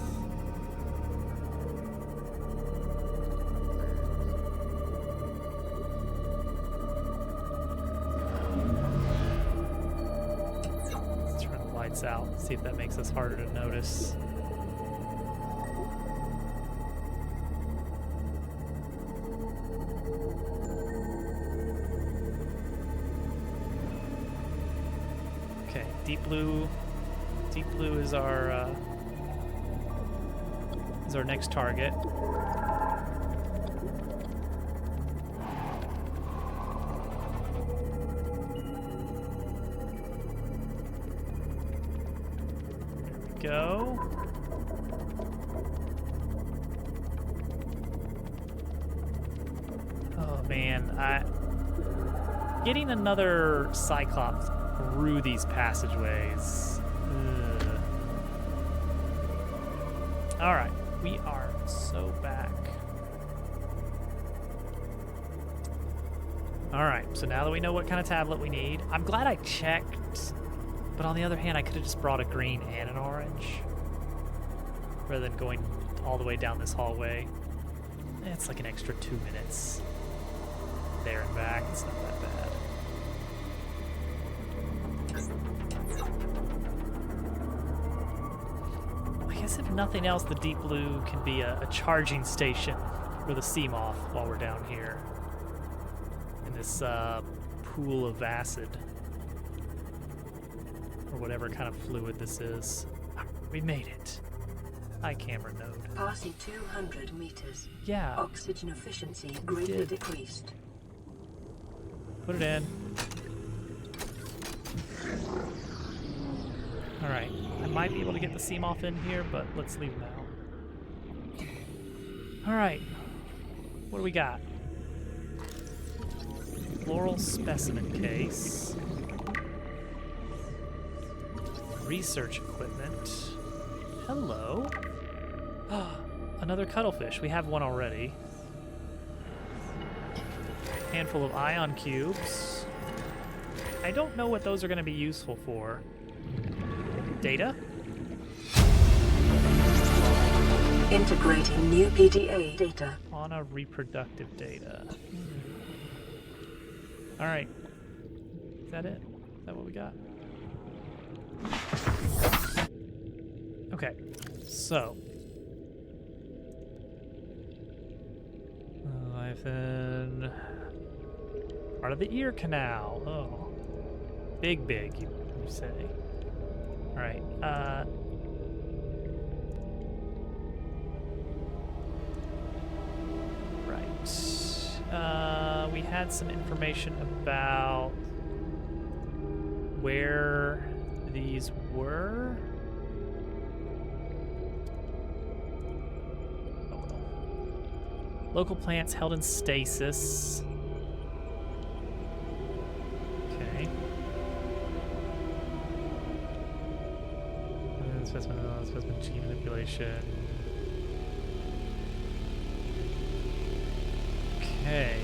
Out, see if that makes us harder to notice. Okay, deep blue is our next target. Go. Oh man, getting another Cyclops through these passageways. Ugh. All right, we are so back. All right, so now that we know what kind of tablet we need, I'm glad I checked. But on the other hand, I could have just brought a green and an orange rather than going all the way down this hallway. It's like an extra 2 minutes there and back. It's not that bad. I guess if nothing else, the Deep Blue can be a charging station for the Seamoth while we're down here. in this pool of acid. Or whatever kind of fluid this is. We made it. Hi, camera node. Passing 200 meters. Yeah. Oxygen efficiency greatly did. decreased. Put it in. Alright. I might be able to get the seam off in here, but let's leave now. Alright. What do we got? Floral specimen case. Research equipment. Hello. Another cuttlefish. We have one already. Handful of ion cubes. I don't know what those are going to be useful for. Data? Integrating new PDA data. Fauna reproductive data. Alright. Is that it? Is that what we got? Okay. So. Hyphen. Part of the ear canal. Oh. Big, you say. Alright. Right. We had some information about where these were. Oh well. Local plants held in stasis. Okay. Specimen gene manipulation. Okay.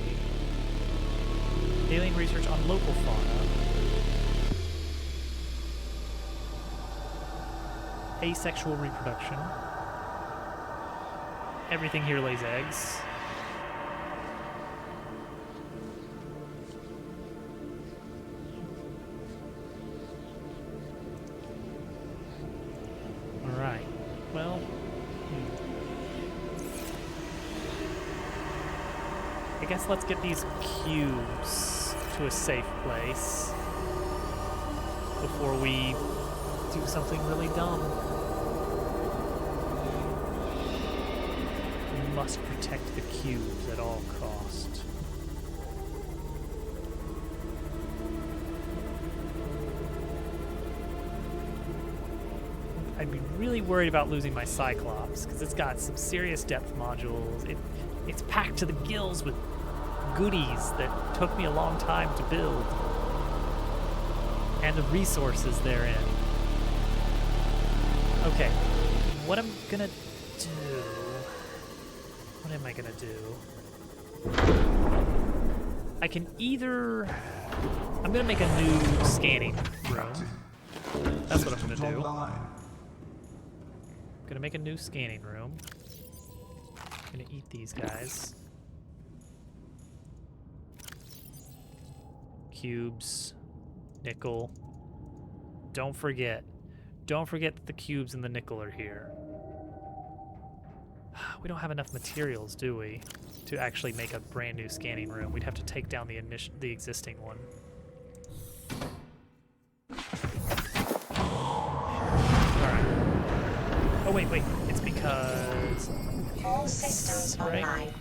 Alien research on local fauna. Asexual reproduction. Everything here lays eggs. Alright. Well. I guess let's get these cubes to a safe place before we do something really dumb. We must protect the cubes at all cost. I'd be really worried about losing my Cyclops, because it's got some serious depth modules. It's packed to the gills with goodies that took me a long time to build. And the resources therein. Okay, what I'm gonna do... What am I gonna do? I can either... I'm gonna make a new scanning room. That's what I'm gonna do. I'm gonna make a new scanning room. I'm gonna eat these guys. Cubes. Nickel. Don't forget that the cubes and the nickel are here. We don't have enough materials, do we? To actually make a brand new scanning room. We'd have to take down the existing one. Alright. Oh wait, it's because... All systems online.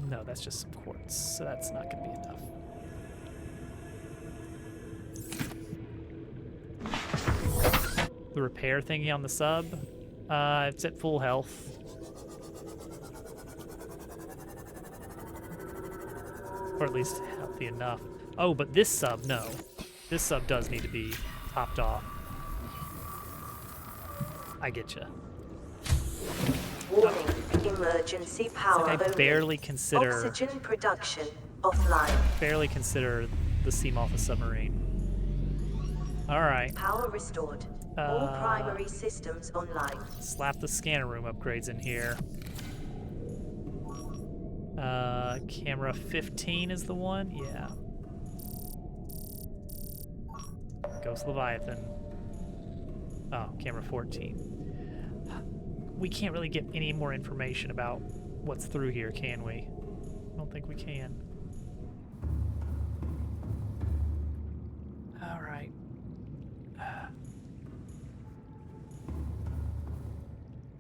No, that's just some quartz, so that's not gonna be enough. The repair thingy on the sub, it's at full health. Or at least healthy enough. Oh, but this sub, no. This sub does need to be topped off. I get you. Warning, emergency power It's like I only. barely consider... Oxygen production offline. Barely consider the seam off a submarine. Alright. Power restored. All primary systems online. Slap the scanner room upgrades in here. Camera 15 is the one? Yeah. Ghost Leviathan. Oh, camera 14. We can't really get any more information about what's through here, can we? I don't think we can.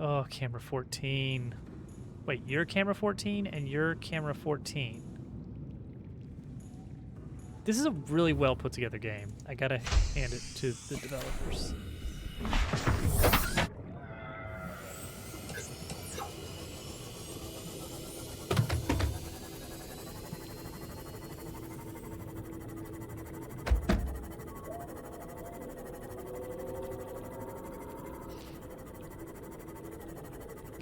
Oh, camera 14. Wait, you're camera 14 and you're camera 14. This is a really well put together game. I gotta hand it to the developers.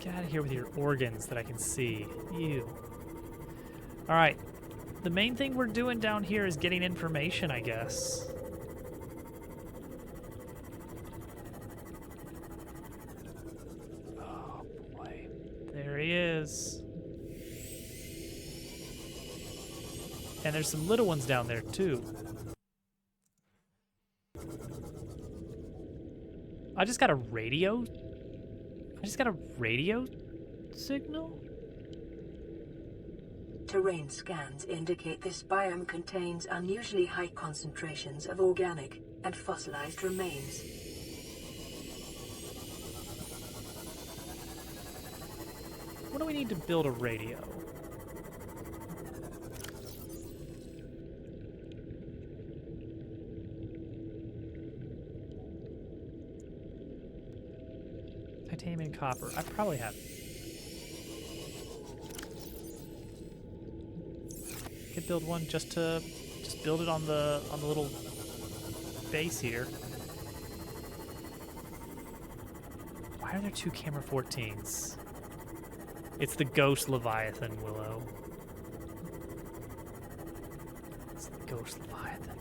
Get out of here with your organs that I can see. Ew. Alright. The main thing we're doing down here is getting information, I guess. Oh boy. There he is. And there's some little ones down there too. I just got a radio signal? Terrain scans indicate this biome contains unusually high concentrations of organic and fossilized remains. What do we need to build a radio? Titanium and copper. I probably have. Could build one just build it on the little base here. Why are there two camera 14s? It's the ghost Leviathan, Willow. It's the ghost Leviathan.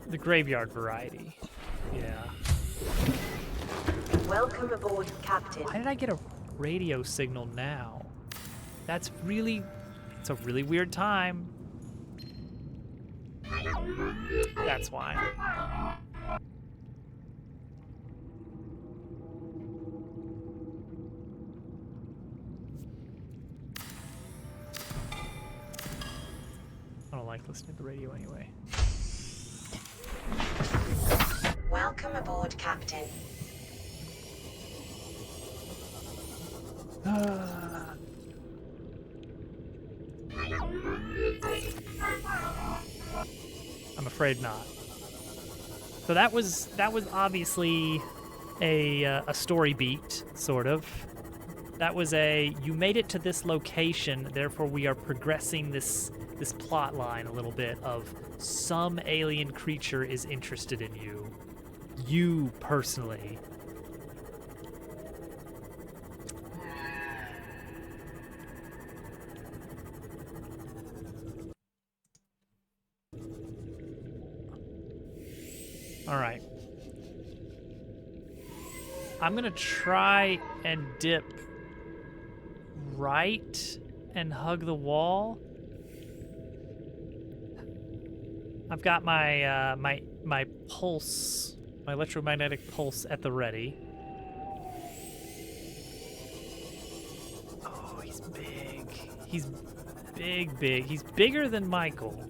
The graveyard variety. Yeah. Welcome aboard, Captain. Why did I get a radio signal now? It's a really weird time. That's why. I don't like listening to the radio anyway. Welcome aboard, Captain. I'm afraid not. So that was obviously a story beat, sort of. That was you made it to this location, therefore we are progressing this plot line a little bit of some alien creature is interested in you. You personally. All right. I'm gonna try and dip right and hug the wall. I've got my my pulse, my electromagnetic pulse at the ready. Oh, he's big. He's big. He's bigger than Michael.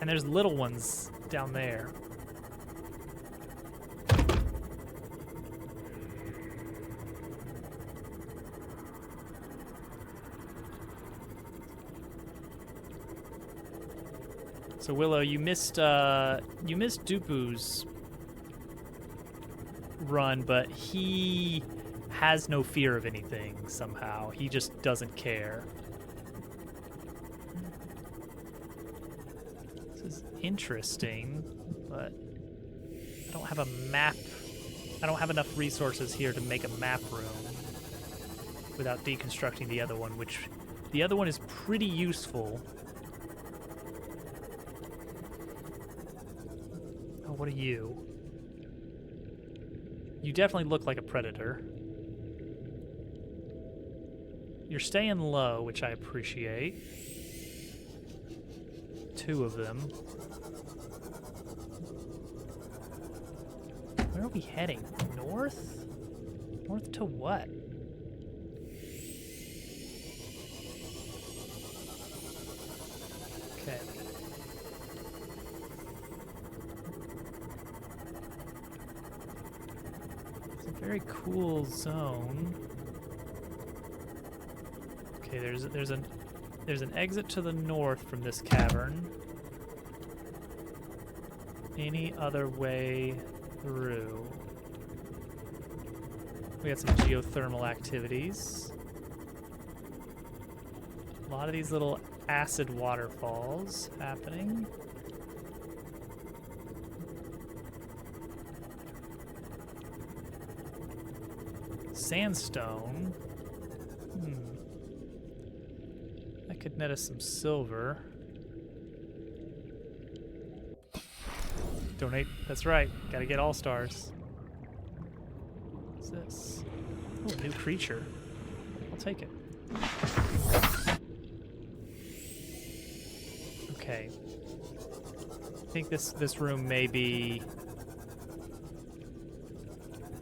And there's little ones down there. So Willow, you missed Dupu's run, but he has no fear of anything somehow. He just doesn't care. Interesting, but I don't have a map. I don't have enough resources here to make a map room without deconstructing the other one, which the other one is pretty useful. Oh, what are you? You definitely look like a predator. You're staying low, which I appreciate. Two of them. Where are we heading? North? North to what? Okay. It's a very cool zone. Okay, there's an exit to the north from this cavern. Any other way through? We got some geothermal activities. A lot of these little acid waterfalls happening. Sandstone. That could net us some silver. Donate. That's right. Gotta get all stars. What's this? Oh, a new creature. I'll take it. Okay. I think this room may be...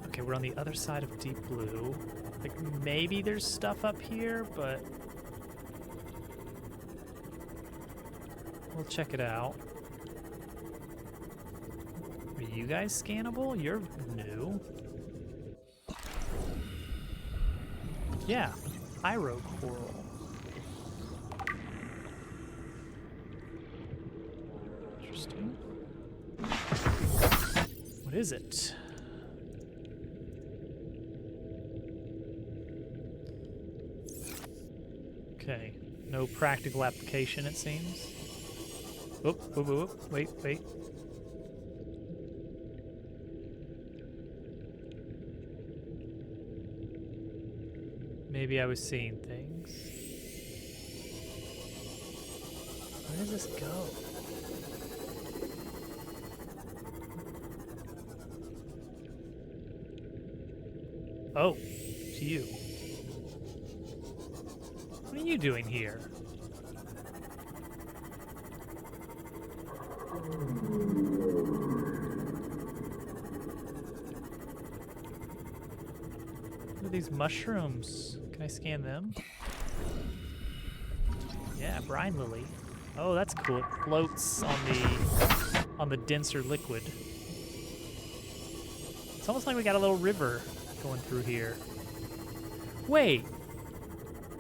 Okay, we're on the other side of Deep Blue. Like, maybe there's stuff up here, but... We'll check it out. Are you guys scannable? You're new. Yeah, pyro coral. Interesting. What is it? Okay, no practical application, it seems. Oop, oop, oop, wait, wait. Maybe I was seeing things. Where does this go? Oh, it's you. What are you doing here? What are these mushrooms? Can I scan them? Yeah, brine lily. Oh, that's cool. It floats on the denser liquid. It's almost like we got a little river going through here. Wait,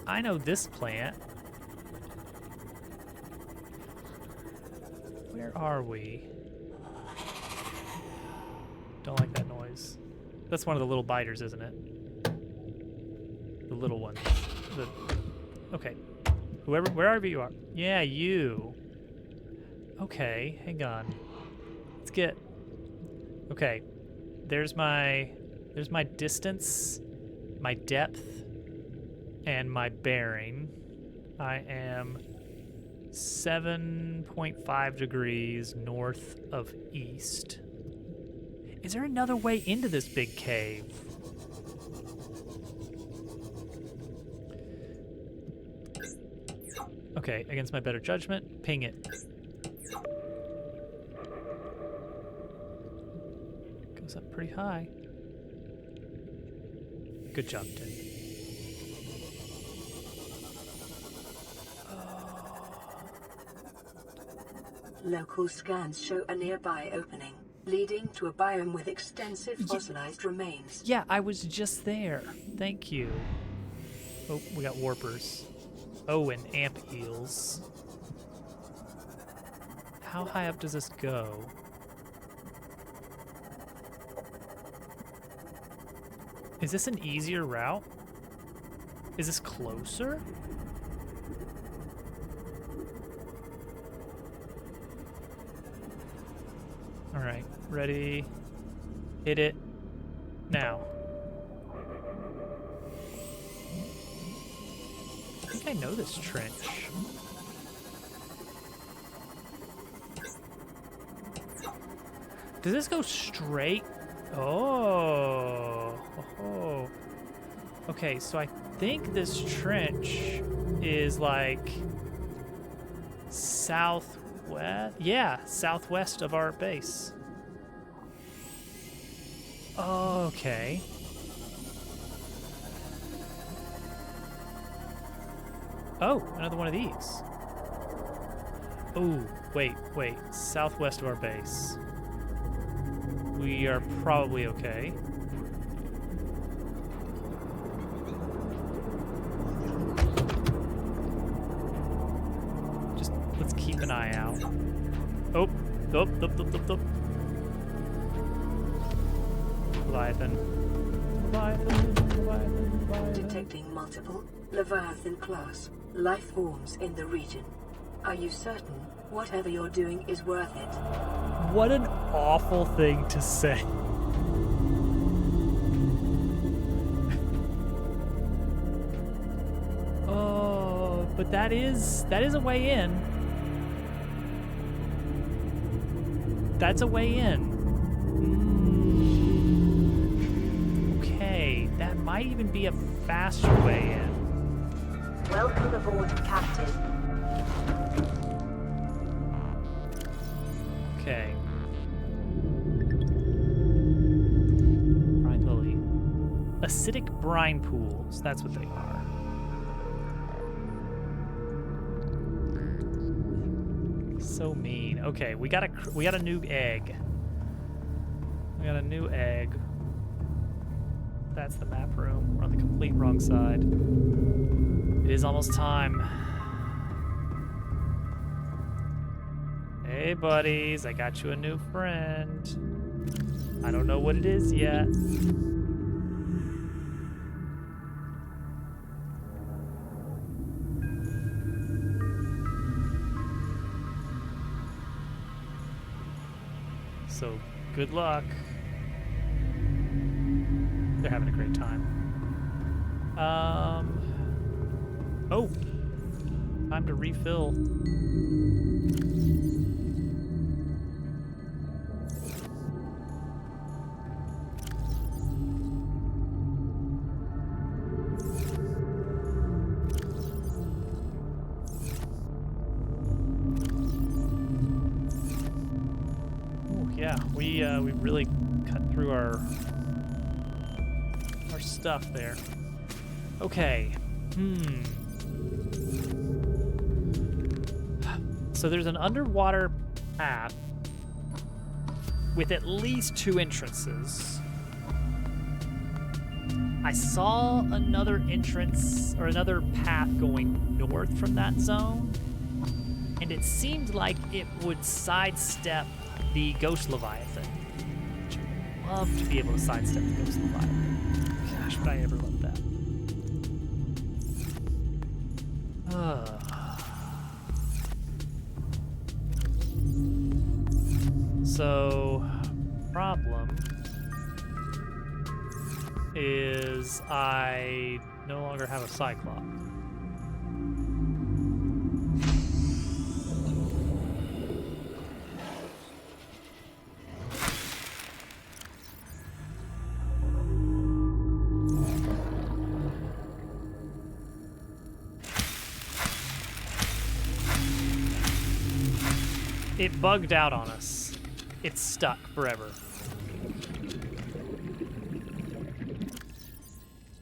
I know this plant. Where are we? Don't like that noise. That's one of the little biters, isn't it? The little one. Okay. Wherever you are. Yeah, you. Okay, hang on. Let's get... Okay. There's my distance, my depth, and my bearing. I am 7.5 degrees north of east. Is there another way into this big cave? Okay, against my better judgment, ping it. Goes up pretty high. Good job, Tim. Local scans show a nearby opening, leading to a biome with extensive fossilized remains. Yeah, I was just there. Thank you. Oh, we got warpers. Oh, and amp eels. How high up does this go? Is this an easier route? Is this closer? All right, ready, hit it, now. I think I know this trench. Does this go straight? Oh. Oh. Okay, so I think this trench is like southwest. Yeah, southwest of our base. Okay. Oh, another one of these. Oh, wait. Southwest of our base. We are probably okay. Just let's keep an eye out. Oh. Leviathan. Detecting multiple Leviathan class life forms in the region. Are you certain whatever you're doing is worth it? What an awful thing to say. Oh, but that is a way in. That's a way in. Okay, that might even be a faster way in. Welcome aboard, Captain. Okay. Brine lily. Acidic brine pools. That's what they are. So mean. Okay, we got a new egg. We got a new egg. That's the map room. We're on the complete wrong side. It is almost time. Hey, buddies, I got you a new friend. I don't know what it is yet. So, good luck. They're having a great time. Oh, time to refill. Yeah, we really cut through our stuff there. Okay. So there's an underwater path with at least 2 entrances. I saw another entrance or another path going north from that zone, and it seemed like it would sidestep the Ghost Leviathan. Which I'd love to be able to sidestep the Ghost Leviathan. Gosh, would I ever love that? So, problem is I no longer have a Cyclops. It bugged out on us. It's stuck forever.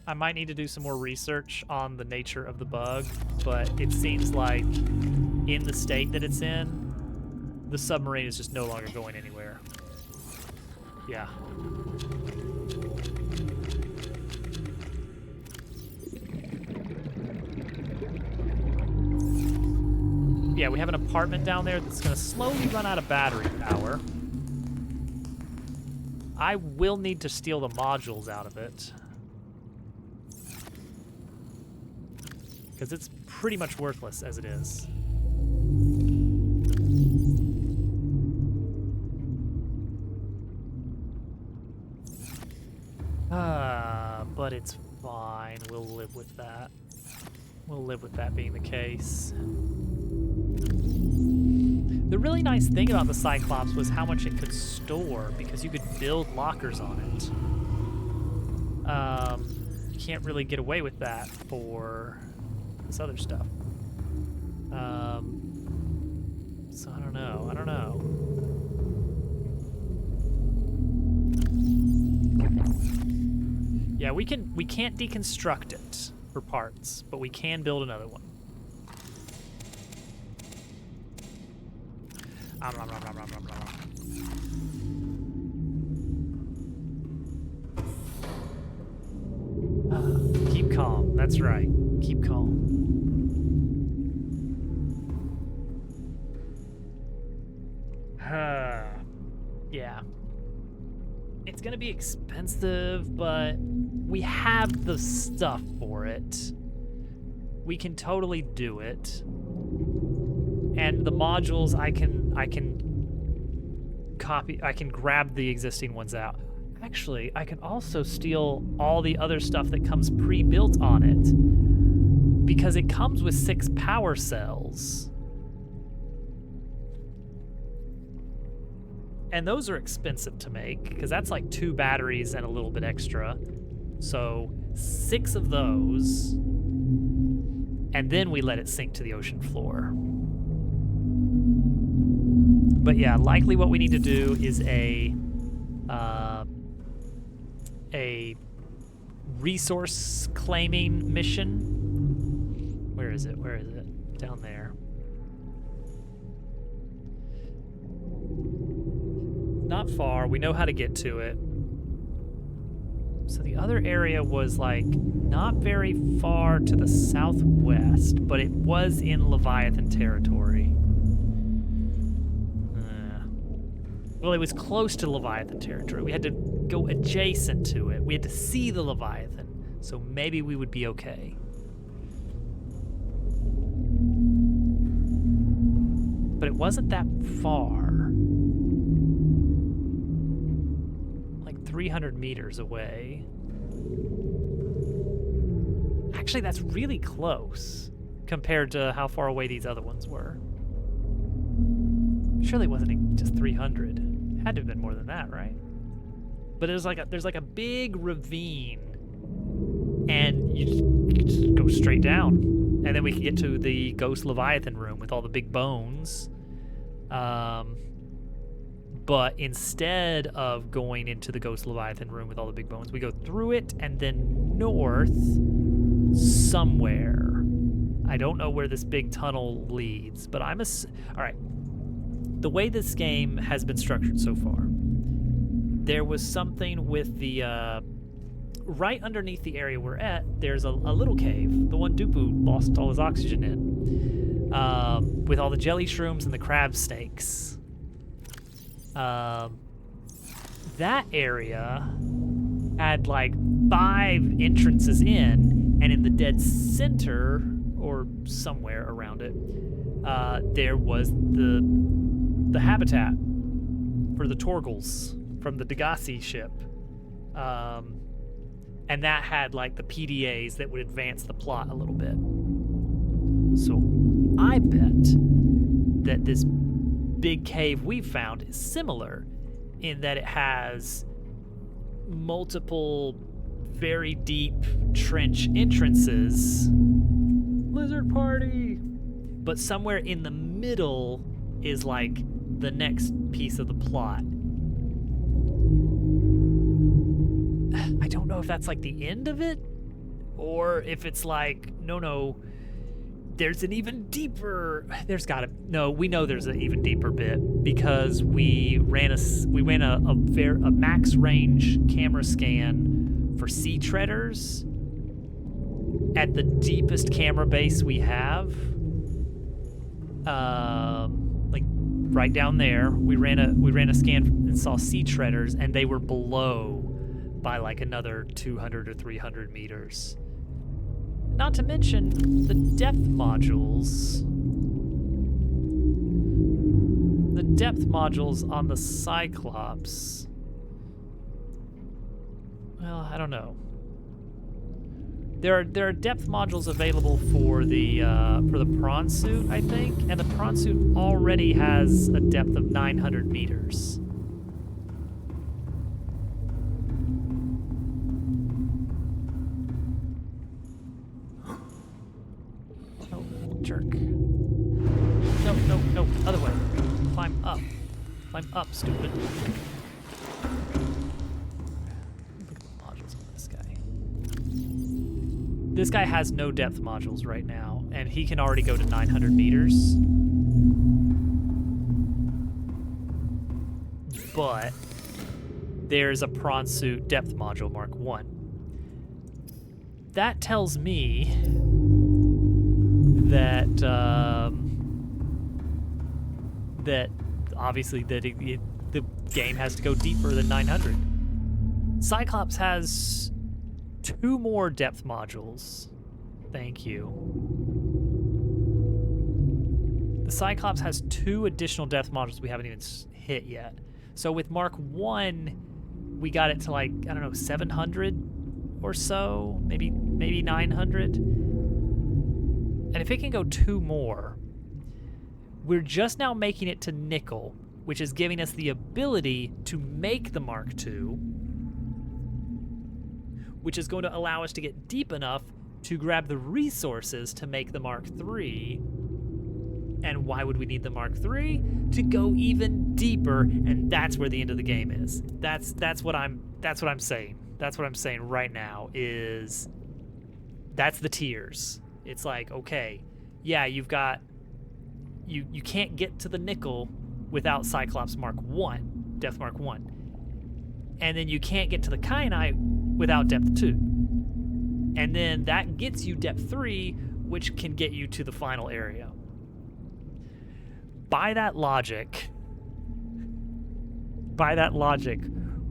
I might need to do some more research on the nature of the bug, but it seems like in the state that it's in, the submarine is just no longer going anywhere. Yeah. Yeah, we have an apartment down there that's going to slowly run out of battery power. I will need to steal the modules out of it, because it's pretty much worthless as it is. But it's fine. We'll live with that. We'll live with that being the case. The really nice thing about the Cyclops was how much it could store, because you could build lockers on it. You can't really get away with that for this other stuff. So I don't know. Yeah, we can't deconstruct it for parts, but we can build another one. nom, nom, nom, nom, nom, nom. Keep calm. That's right. Keep calm. Yeah. It's gonna be expensive, but we have the stuff for it. We can totally do it. And the modules I can copy, I can grab the existing ones out. Actually, I can also steal all the other stuff that comes pre-built on it because it comes with 6 power cells. And those are expensive to make because that's like 2 batteries and a little bit extra. So 6 of those, and then we let it sink to the ocean floor. But yeah, likely what we need to do is a resource claiming mission. Where is it? Where is it? Down there. Not far. We know how to get to it. So the other area was like not very far to the southwest, but it was in Leviathan territory. Well, it was close to Leviathan territory. We had to go adjacent to it. We had to see the Leviathan, so maybe we would be okay. But it wasn't that far. Like 300 meters away. Actually, that's really close compared to how far away these other ones were. Surely it wasn't just 300. It had to have been more than that, right? But there's like a big ravine, and you just go straight down, and then we can get to the Ghost Leviathan room with all the big bones. But instead of going into the Ghost Leviathan room with all the big bones, we go through it and then north somewhere. I don't know where this big tunnel leads, but all right. The way this game has been structured so far, there was something with the, right underneath the area we're at, there's a little cave, the one Dupu lost all his oxygen in, with all the jelly shrooms and the crab snakes. That area had like 5 entrances in, and in the dead center, or somewhere around it, there was the habitat for the Torgals from the Degassi ship. And that had like the PDAs that would advance the plot a little bit. So I bet that this big cave we found is similar in that it has multiple very deep trench entrances. Lizard party! But somewhere in the middle is like the next piece of the plot. I don't know if that's like the end of it, or if it's like, no, there's an even deeper, we know there's an even deeper bit because we ran a max range camera scan for sea treaders at the deepest camera base we have. Like right down there, we ran a scan and saw sea treaders, and they were below by like another 200 or 300 meters. Not to mention the depth modules. The depth modules on the Cyclops. Well, I don't know. There are depth modules available for the prawn suit, I think, and the prawn suit already has a depth of 900 meters. Oh, jerk! No, other way. Climb up, stupid. This guy has no depth modules right now, and he can already go to 900 meters. but there's a prawn suit depth module Mark 1. That tells me that that obviously that the game has to go deeper than 900. Cyclops has 2 more depth modules. Thank you. The Cyclops has 2 additional depth modules we haven't even hit yet. So with Mark 1, we got it to like, I don't know, 700 or so, maybe 900. And if it can go 2 more, we're just now making it to nickel, which is giving us the ability to make the Mark II, which is going to allow us to get deep enough to grab the resources to make the Mark III. And why would we need the Mark III? To go even deeper, and that's where the end of the game is. That's what I'm saying. That's what I'm saying right now is that's the tiers. It's like, okay, yeah, you've got you can't get to the nickel without Cyclops Mark 1, Depth Mark 1. And then you can't get to the Kyanite without Depth 2. And then that gets you Depth 3, which can get you to the final area. By that logic,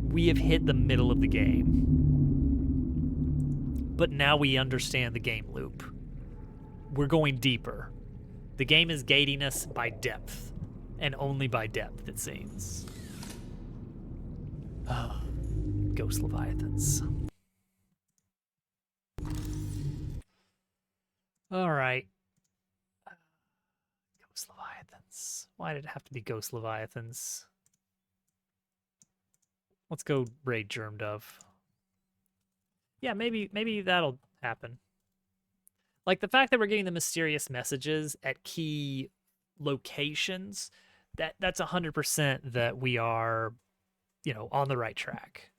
we have hit the middle of the game. But now we understand the game loop. We're going deeper. The game is gating us by depth, and only by depth, it seems. Oh, Ghost Leviathans. All right. Ghost Leviathans. Why did it have to be Ghost Leviathans? Let's go raid Germ Dove. Yeah, maybe that'll happen. Like the fact that we're getting the mysterious messages at key locations, that's 100% that we are, on the right track.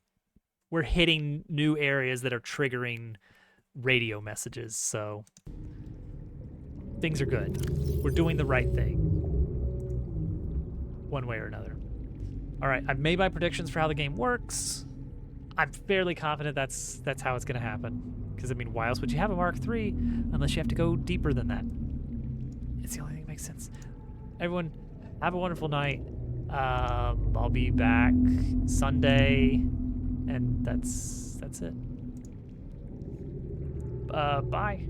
We're hitting new areas that are triggering radio messages, so things are good. We're doing the right thing. One way or another. All right, I've made my predictions for how the game works. I'm fairly confident that's how it's going to happen. Because, I mean, why else would you have a Mark III unless you have to go deeper than that? It's the only thing that makes sense. Everyone, have a wonderful night. I'll be back Sunday, and that's it. Bye.